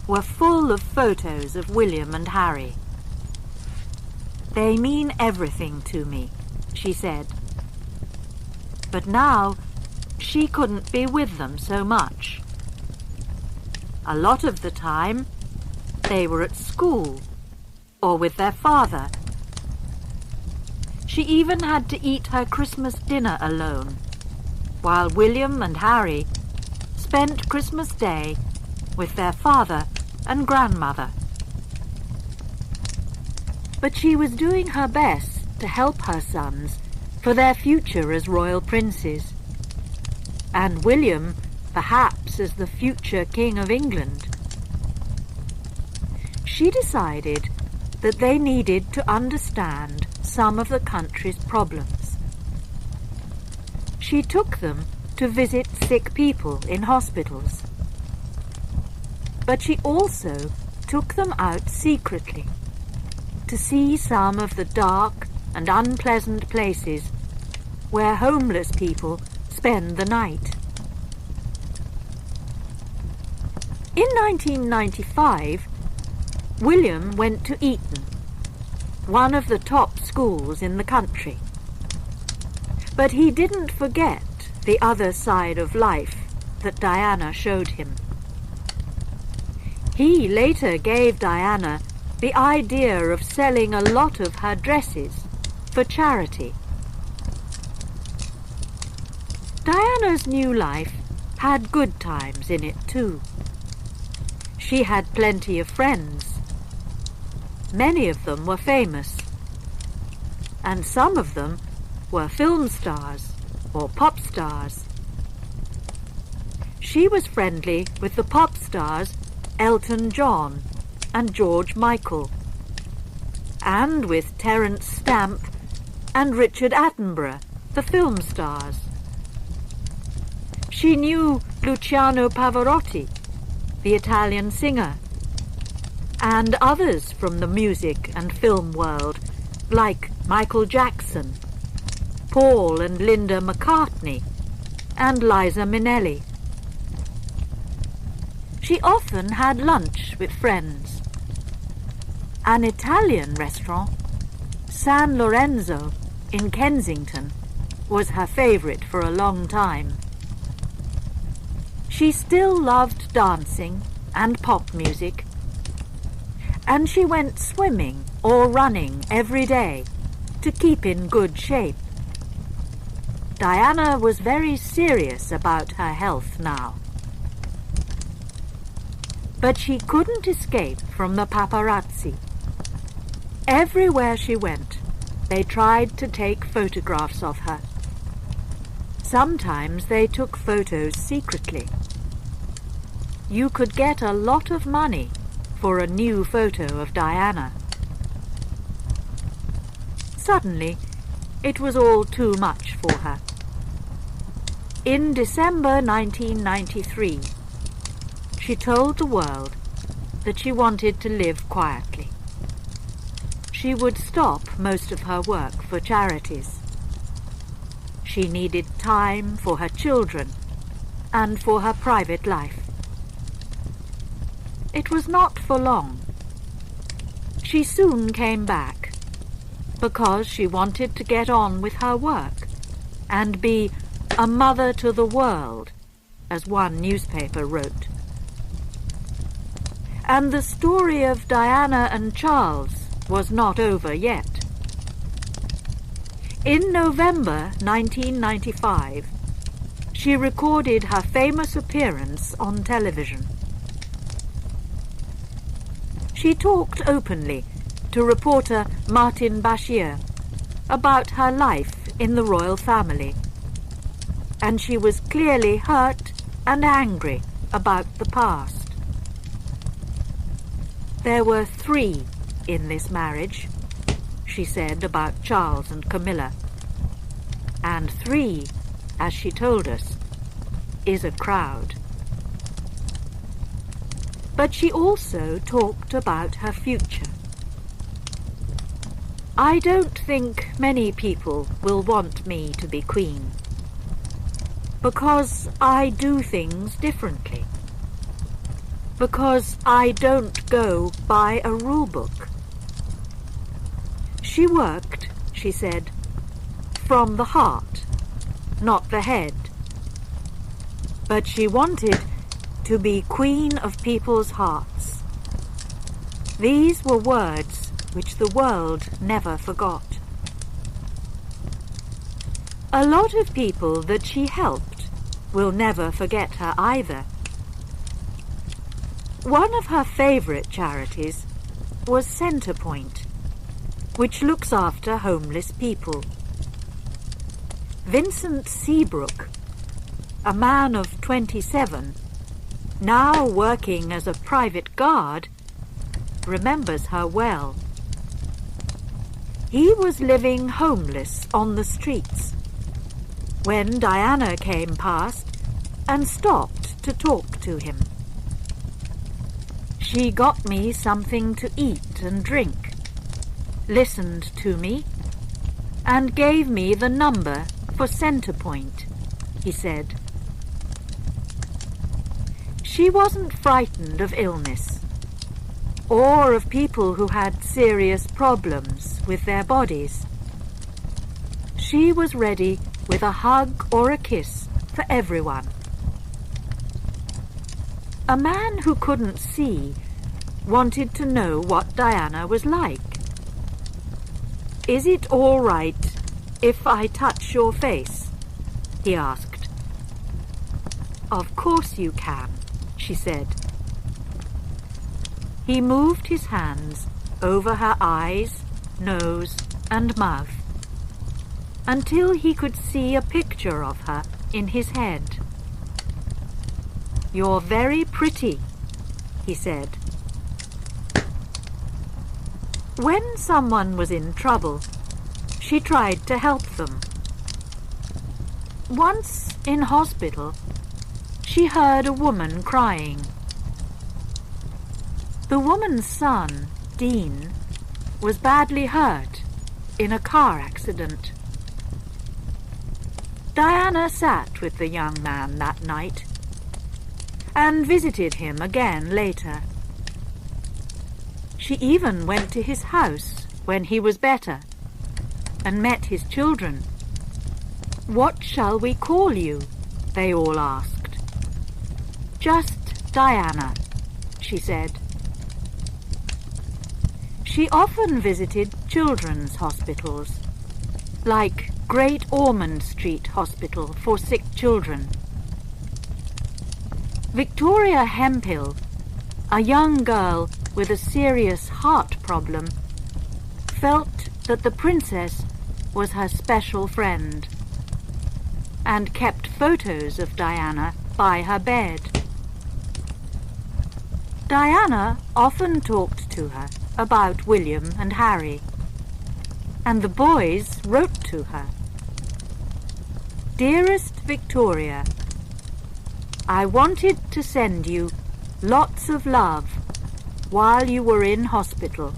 were full of photos of William and Harry. "They mean everything to me," she said. But now she couldn't be with them so much. A lot of the time, they were at school or with their father. She even had to eat her Christmas dinner alone, while William and Harry spent Christmas Day with their father and grandmother. But she was doing her best to help her sons for their future as royal princes, and William perhaps as the future King of England. She decided that they needed to understand some of the country's problems. She took them to visit sick people in hospitals. But she also took them out secretly to see some of the dark and unpleasant places where homeless people spend the night. In 1995, William went to Eton, one of the top schools in the country. But he didn't forget the other side of life that Diana showed him. He later gave Diana the idea of selling a lot of her dresses for charity. Diana's new life had good times in it too. She had plenty of friends. Many of them were famous, and some of them were film stars or pop stars. She was friendly with the pop stars Elton John and George Michael, and with Terence Stamp and Richard Attenborough, the film stars. She knew Luciano Pavarotti, the Italian singer, and others from the music and film world, like Michael Jackson, Paul and Linda McCartney, and Liza Minnelli. She often had lunch with friends. An Italian restaurant, San Lorenzo in Kensington, was her favourite for a long time. She still loved dancing and pop music, and she went swimming or running every day to keep in good shape. Diana was very serious about her health now. But she couldn't escape from the paparazzi. Everywhere she went, they tried to take photographs of her. Sometimes they took photos secretly. You could get a lot of money for a new photo of Diana. Suddenly, it was all too much for her. In December 1993, she told the world that she wanted to live quietly. She would stop most of her work for charities. She needed time for her children and for her private life. It was not for long. She soon came back because she wanted to get on with her work and be a mother to the world, as one newspaper wrote. And the story of Diana and Charles was not over yet. In November 1995, she recorded her famous appearance on television. She talked openly to reporter Martin Bashir about her life in the royal family, and she was clearly hurt and angry about the past. There were 3 in this marriage, she said about Charles and Camilla, and 3, as she told us, is a crowd. But she also talked about her future. I don't think many people will want me to be queen, because I do things differently. Because I don't go by a rule book. She worked, she said, from the heart, not the head. But she wanted to be queen of people's hearts. These were words which the world never forgot. A lot of people that she helped will never forget her either. One of her favorite charities was Centrepoint, which looks after homeless people. Vincent Seabrook, a man of 27, now working as a private guard, remembers her well. He was living homeless on the streets when Diana came past and stopped to talk to him. She got me something to eat and drink, listened to me, and gave me the number for Centrepoint, he said. She wasn't frightened of illness, or of people who had serious problems with their bodies. She was ready with a hug or a kiss for everyone. A man who couldn't see wanted to know what Diana was like. "Is it all right if I touch your face?" he asked. "Of course you can," she said. He moved his hands over her eyes, nose, and mouth until he could see a picture of her in his head. "You're very pretty," he said. When someone was in trouble, she tried to help them. Once in hospital, she heard a woman crying. The woman's son, Dean, was badly hurt in a car accident. Diana sat with the young man that night and visited him again later. She even went to his house when he was better and met his children. "What shall we call you?" they all asked. "Just Diana," she said. She often visited children's hospitals, like Great Ormond Street Hospital for sick children. Victoria Hemphill a young girl with a serious heart problem, felt that the princess was her special friend and kept photos of Diana by her bed. Diana often talked to her about William and Harry, and the boys wrote to her. "Dearest Victoria, I wanted to send you lots of love while you were in hospital,"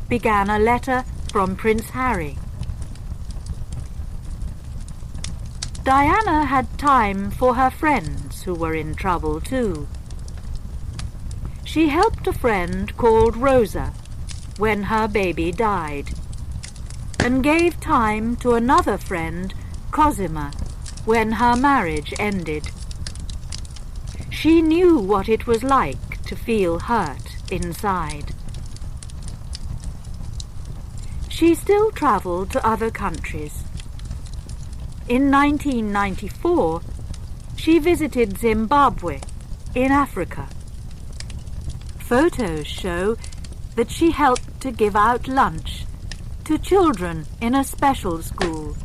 began a letter from Prince Harry. Diana had time for her friends who were in trouble too. She helped a friend called Rosa when her baby died, and gave time to another friend, Cosima, when her marriage ended. She knew what it was like to feel hurt inside. She still traveled to other countries. In 1994, she visited Zimbabwe in Africa. Photos show that she helped to give out lunch to children in a special school.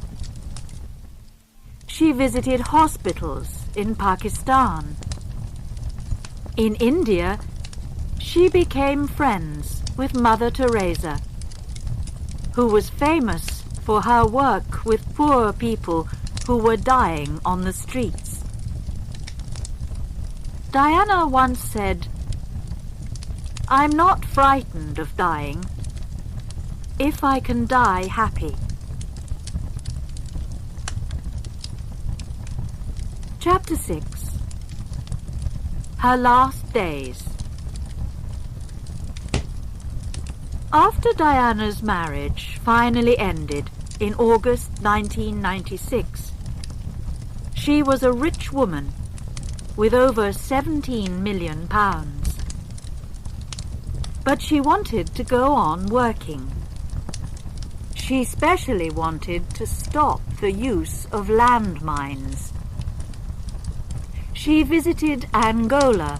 She visited hospitals in Pakistan. In India, she became friends with Mother Teresa, who was famous for her work with poor people who were dying on the streets. Diana once said, "I'm not frightened of dying, if I can die happy." Chapter 6. Her Last Days. After Diana's marriage finally ended in August 1996, she was a rich woman with over £17 million. But she wanted to go on working. She especially wanted to stop the use of landmines. She visited Angola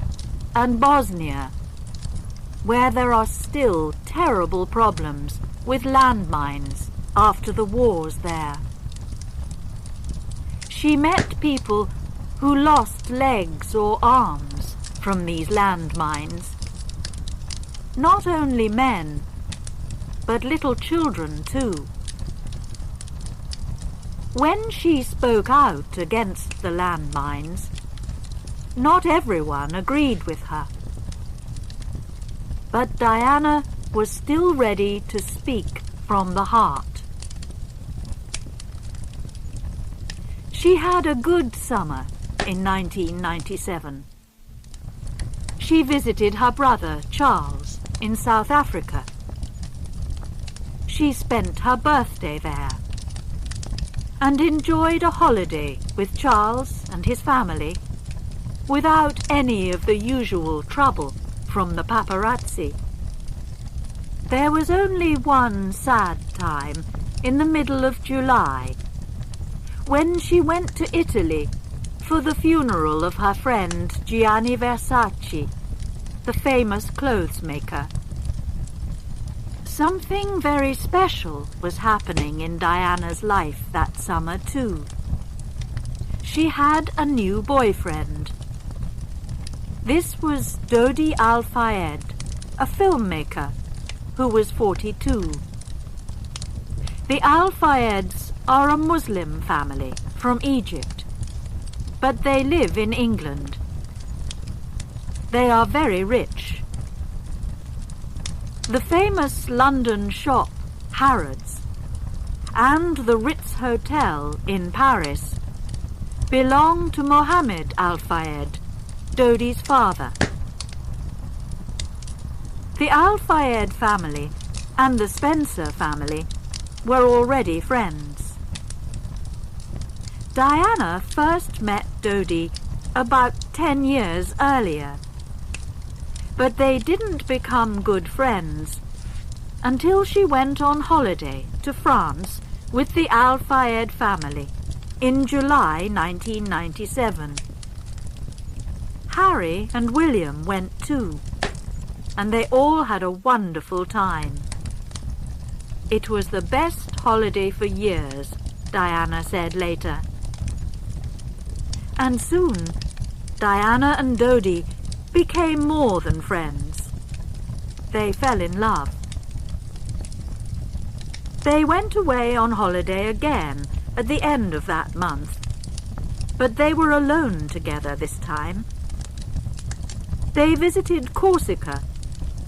and Bosnia, where there are still terrible problems with landmines after the wars there. She met people who lost legs or arms from these landmines. Not only men, but little children too. When she spoke out against the landmines, not everyone agreed with her. But Diana was still ready to speak from the heart. She had a good summer in 1997. She visited her brother, Charles, in South Africa. She spent her birthday there and enjoyed a holiday with Charles and his family without any of the usual trouble from the paparazzi. There was only one sad time in the middle of July, when she went to Italy for the funeral of her friend Gianni Versace, the famous clothes maker. Something very special was happening in Diana's life that summer too. She had a new boyfriend. This was Dodi Al-Fayed, a filmmaker who was 42. The Al-Fayeds are a Muslim family from Egypt, but they live in England. They are very rich. The famous London shop, Harrods, and the Ritz Hotel in Paris belong to Mohammed Al-Fayed, Dodi's father. The Al-Fayed family and the Spencer family were already friends. Diana first met Dodi about 10 years earlier, but they didn't become good friends until she went on holiday to France with the Al-Fayed family in July 1997. Harry and William went too. and they all had a wonderful time. It was the best holiday for years, Diana said later. And soon, Diana and Dodie became more than friends. They fell in love. They went away on holiday again at the end of that month, but they were alone together this time. They visited Corsica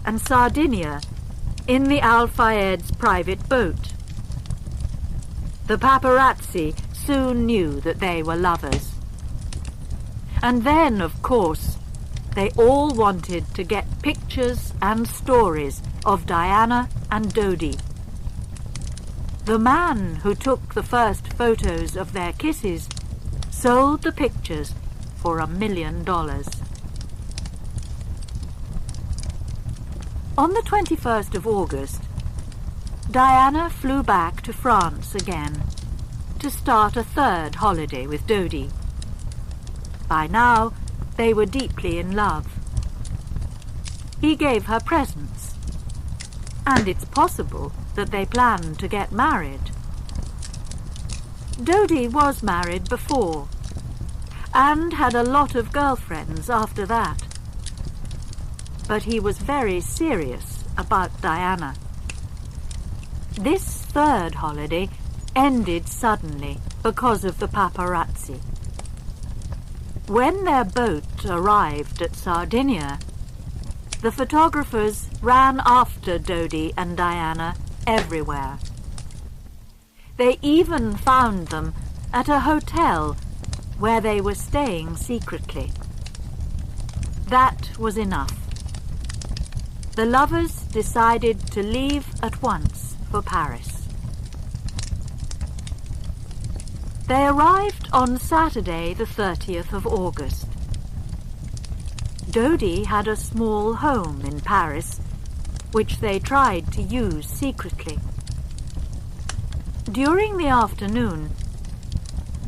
and Sardinia in the Al-Fayed's private boat. The paparazzi soon knew that they were lovers. And then, of course, they all wanted to get pictures and stories of Diana and Dodie. The man who took the first photos of their kisses sold the pictures for $1 million. On the 21st of August, Diana flew back to France again to start a third holiday with Dodie. By now, they were deeply in love. He gave her presents, and it's possible that they planned to get married. Dodie was married before, and had a lot of girlfriends after that. But he was very serious about Diana. This third holiday ended suddenly because of the paparazzi. When their boat arrived at Sardinia, the photographers ran after Dodie and Diana everywhere. They even found them at a hotel where they were staying secretly. That was enough. The lovers decided to leave at once for Paris. They arrived on Saturday, the 30th of August. Dodie had a small home in Paris, which they tried to use secretly. During the afternoon,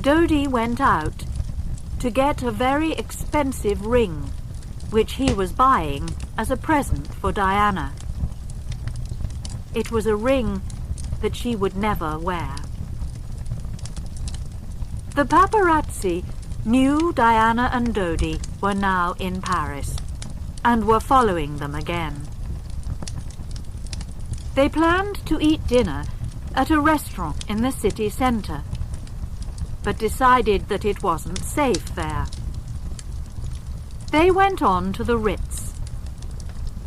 Dodie went out to get a very expensive ring, which he was buying as a present for Diana. It was a ring that she would never wear. The paparazzi knew Diana and Dodie were now in Paris and were following them again. They planned to eat dinner at a restaurant in the city centre, but decided that it wasn't safe there. They went on to the Ritz,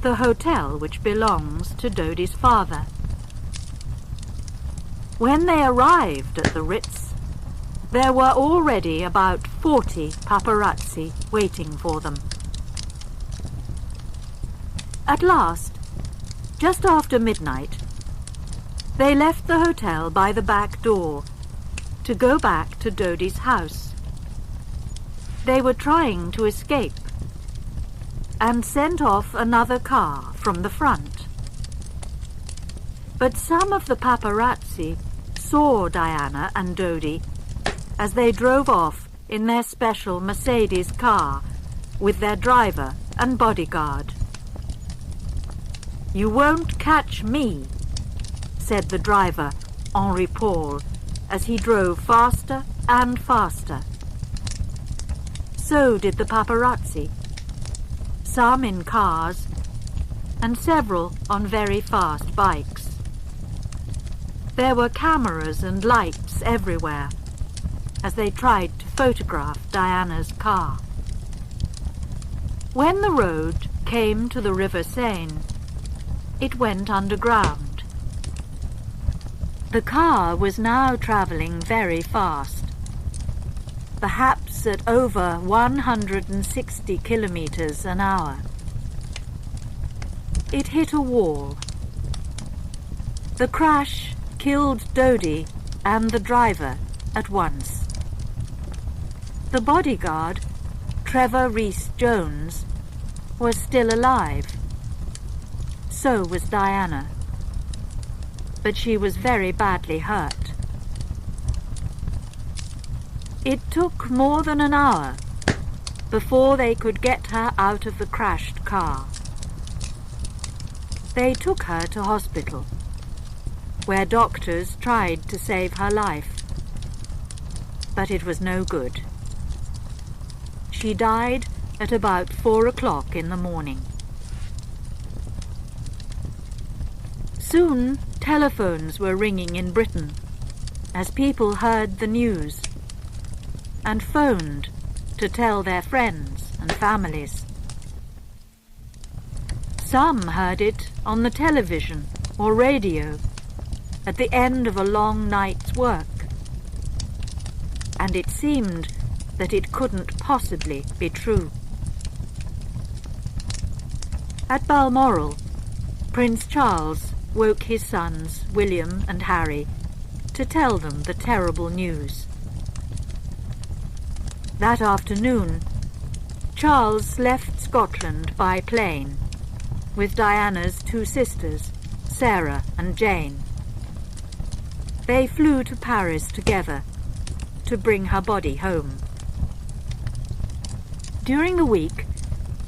the hotel which belongs to Dodie's father. When they arrived at the Ritz, there were already about 40 paparazzi waiting for them. At last, just after midnight, they left the hotel by the back door to go back to Dodie's house. They were trying to escape and sent off another car from the front. But some of the paparazzi saw Diana and Dodie as they drove off in their special Mercedes car with their driver and bodyguard. "You won't catch me," said the driver, Henri Paul, as he drove faster and faster. So did the paparazzi, some in cars and several on very fast bikes. There were cameras and lights everywhere as they tried to photograph Diana's car. When the road came to the River Seine, it went underground. The car was now travelling very fast, perhaps at over 160 kilometers an hour. It hit a wall. The crash killed Dodie and the driver at once. The bodyguard, Trevor Rhys-Jones, was still alive. So was Diana, but she was very badly hurt. It took more than an hour before they could get her out of the crashed car. They took her to hospital, where doctors tried to save her life. But it was no good. She died at about 4 o'clock in the morning. Soon telephones were ringing in Britain as people heard the news and phoned to tell their friends and families. Some heard it on the television or radio at the end of a long night's work, and it seemed that it couldn't possibly be true. At Balmoral, Prince Charles woke his sons, William and Harry, to tell them the terrible news. That afternoon, Charles left Scotland by plane with Diana's 2 sisters, Sarah and Jane. They flew to Paris together to bring her body home. During the week,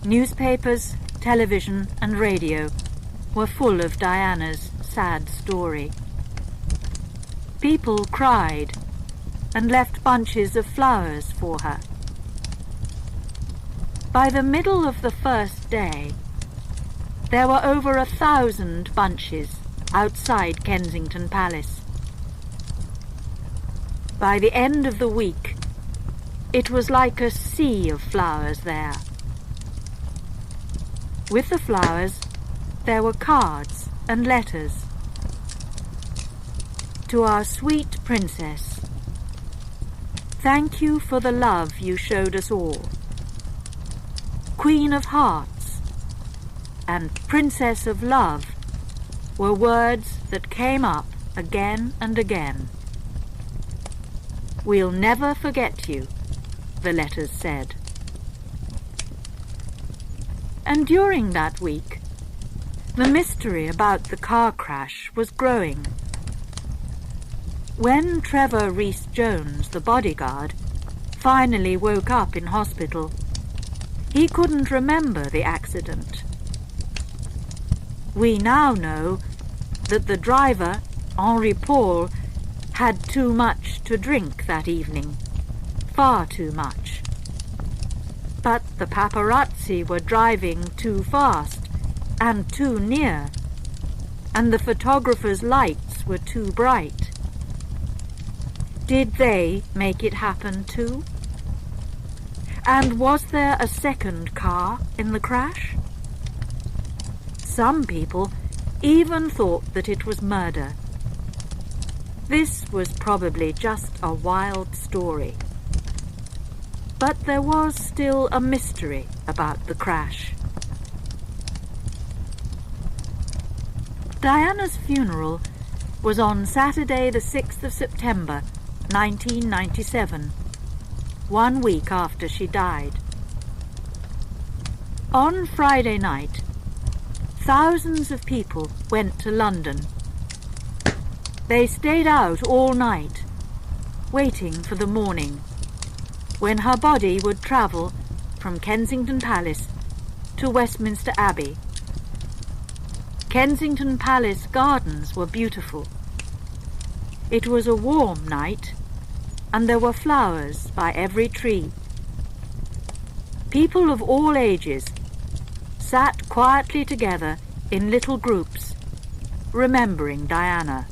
newspapers, television and radio were full of Diana's sad story. People cried and left bunches of flowers for her. By the middle of the first day, there were over 1,000 bunches outside Kensington Palace. By the end of the week, it was like a sea of flowers there. With the flowers, there were cards and letters. To our sweet princess, thank you for the love you showed us all. Queen of Hearts and Princess of Love were words that came up again and again. We'll never forget you, the letters said. And during that week, the mystery about the car crash was growing. When Trevor Rhys-Jones, the bodyguard, finally woke up in hospital, he couldn't remember the accident. We now know that the driver, Henri Paul, had too much to drink that evening, far too much. But the paparazzi were driving too fast and too near, and the photographer's lights were too bright. Did they make it happen too? And was there a second car in the crash? Some people even thought that it was murder. This was probably just a wild story. But there was still a mystery about the crash. Diana's funeral was on Saturday the 6th of September, 1997, 1 week after she died. On Friday night, thousands of people went to London. They stayed out all night, waiting for the morning, when her body would travel from Kensington Palace to Westminster Abbey. Kensington Palace gardens were beautiful. It was a warm night, and there were flowers by every tree. People of all ages sat quietly together in little groups, remembering Diana.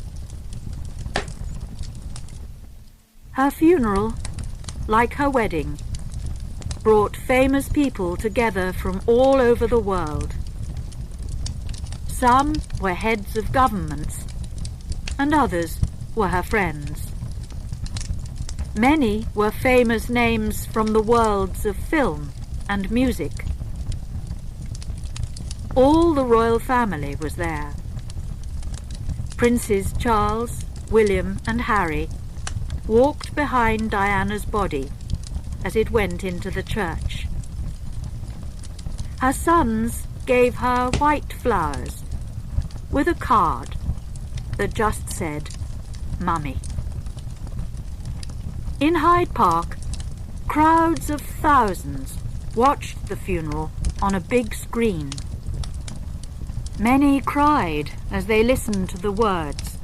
Her funeral, like her wedding, brought famous people together from all over the world. Some were heads of governments, and others were her friends. Many were famous names from the worlds of film and music. All the royal family was there. Princes Charles, William and Harry walked behind Diana's body as it went into the church. Her sons gave her white flowers with a card that just said, Mummy. In Hyde Park, crowds of thousands watched the funeral on a big screen. Many cried as they listened to the words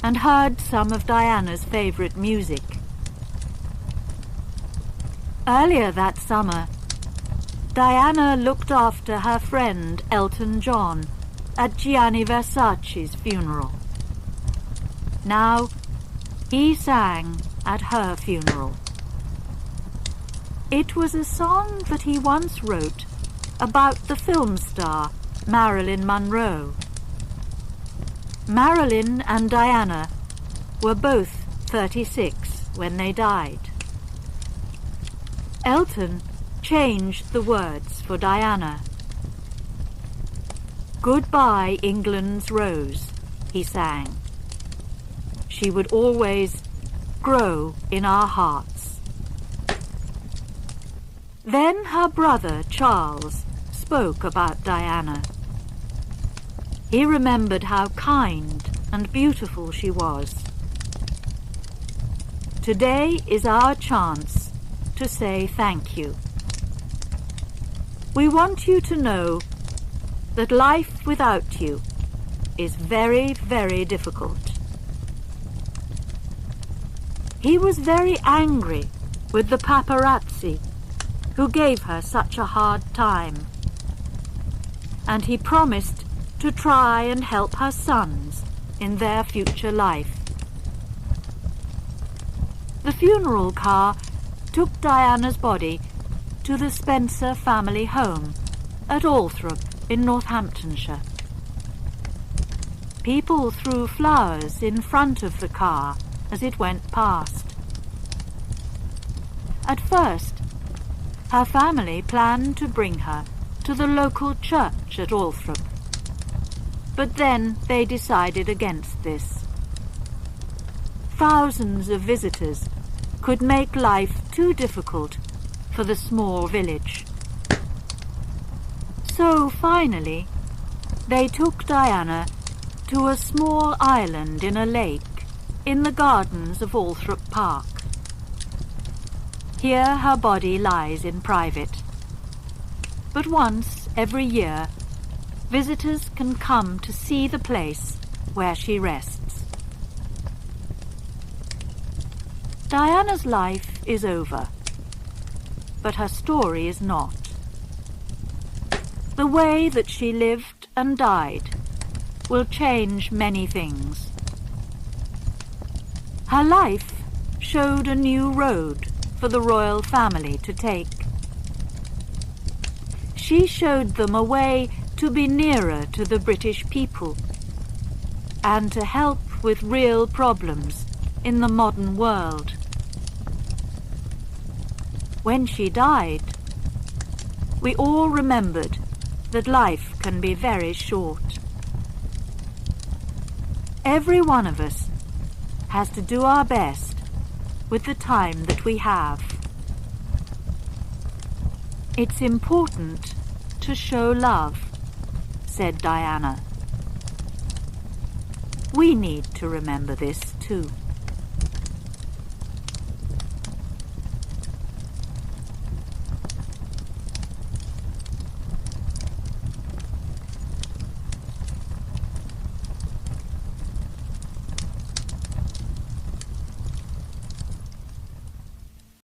and heard some of Diana's favourite music. Earlier that summer, Diana looked after her friend Elton John at Gianni Versace's funeral. Now, he sang at her funeral. It was a song that he once wrote about the film star Marilyn Monroe. Marilyn and Diana were both 36 when they died. Elton changed the words for Diana. "Goodbye, England's rose," he sang. "She would always grow in our hearts." Then her brother Charles spoke about Diana. He remembered how kind and beautiful she was. "Today is our chance to say thank you. We want you to know that life without you is very, very difficult." He was very angry with the paparazzi who gave her such a hard time, and he promised to try and help her sons in their future life. The funeral car took Diana's body to the Spencer family home at Althorp in Northamptonshire. People threw flowers in front of the car as it went past. At first, her family planned to bring her to the local church at Althorp, but then they decided against this. Thousands of visitors could make life too difficult for the small village. So finally, they took Diana to a small island in a lake in the gardens of Althorp Park. Here her body lies in private, but once every year, visitors can come to see the place where she rests. Diana's life is over, but her story is not. The way that she lived and died will change many things. Her life showed a new road for the royal family to take. She showed them a way to be nearer to the British people and to help with real problems in the modern world. When she died, we all remembered that life can be very short. Every one of us has to do our best with the time that we have. "It's important to show love," said Diana. We need to remember this too.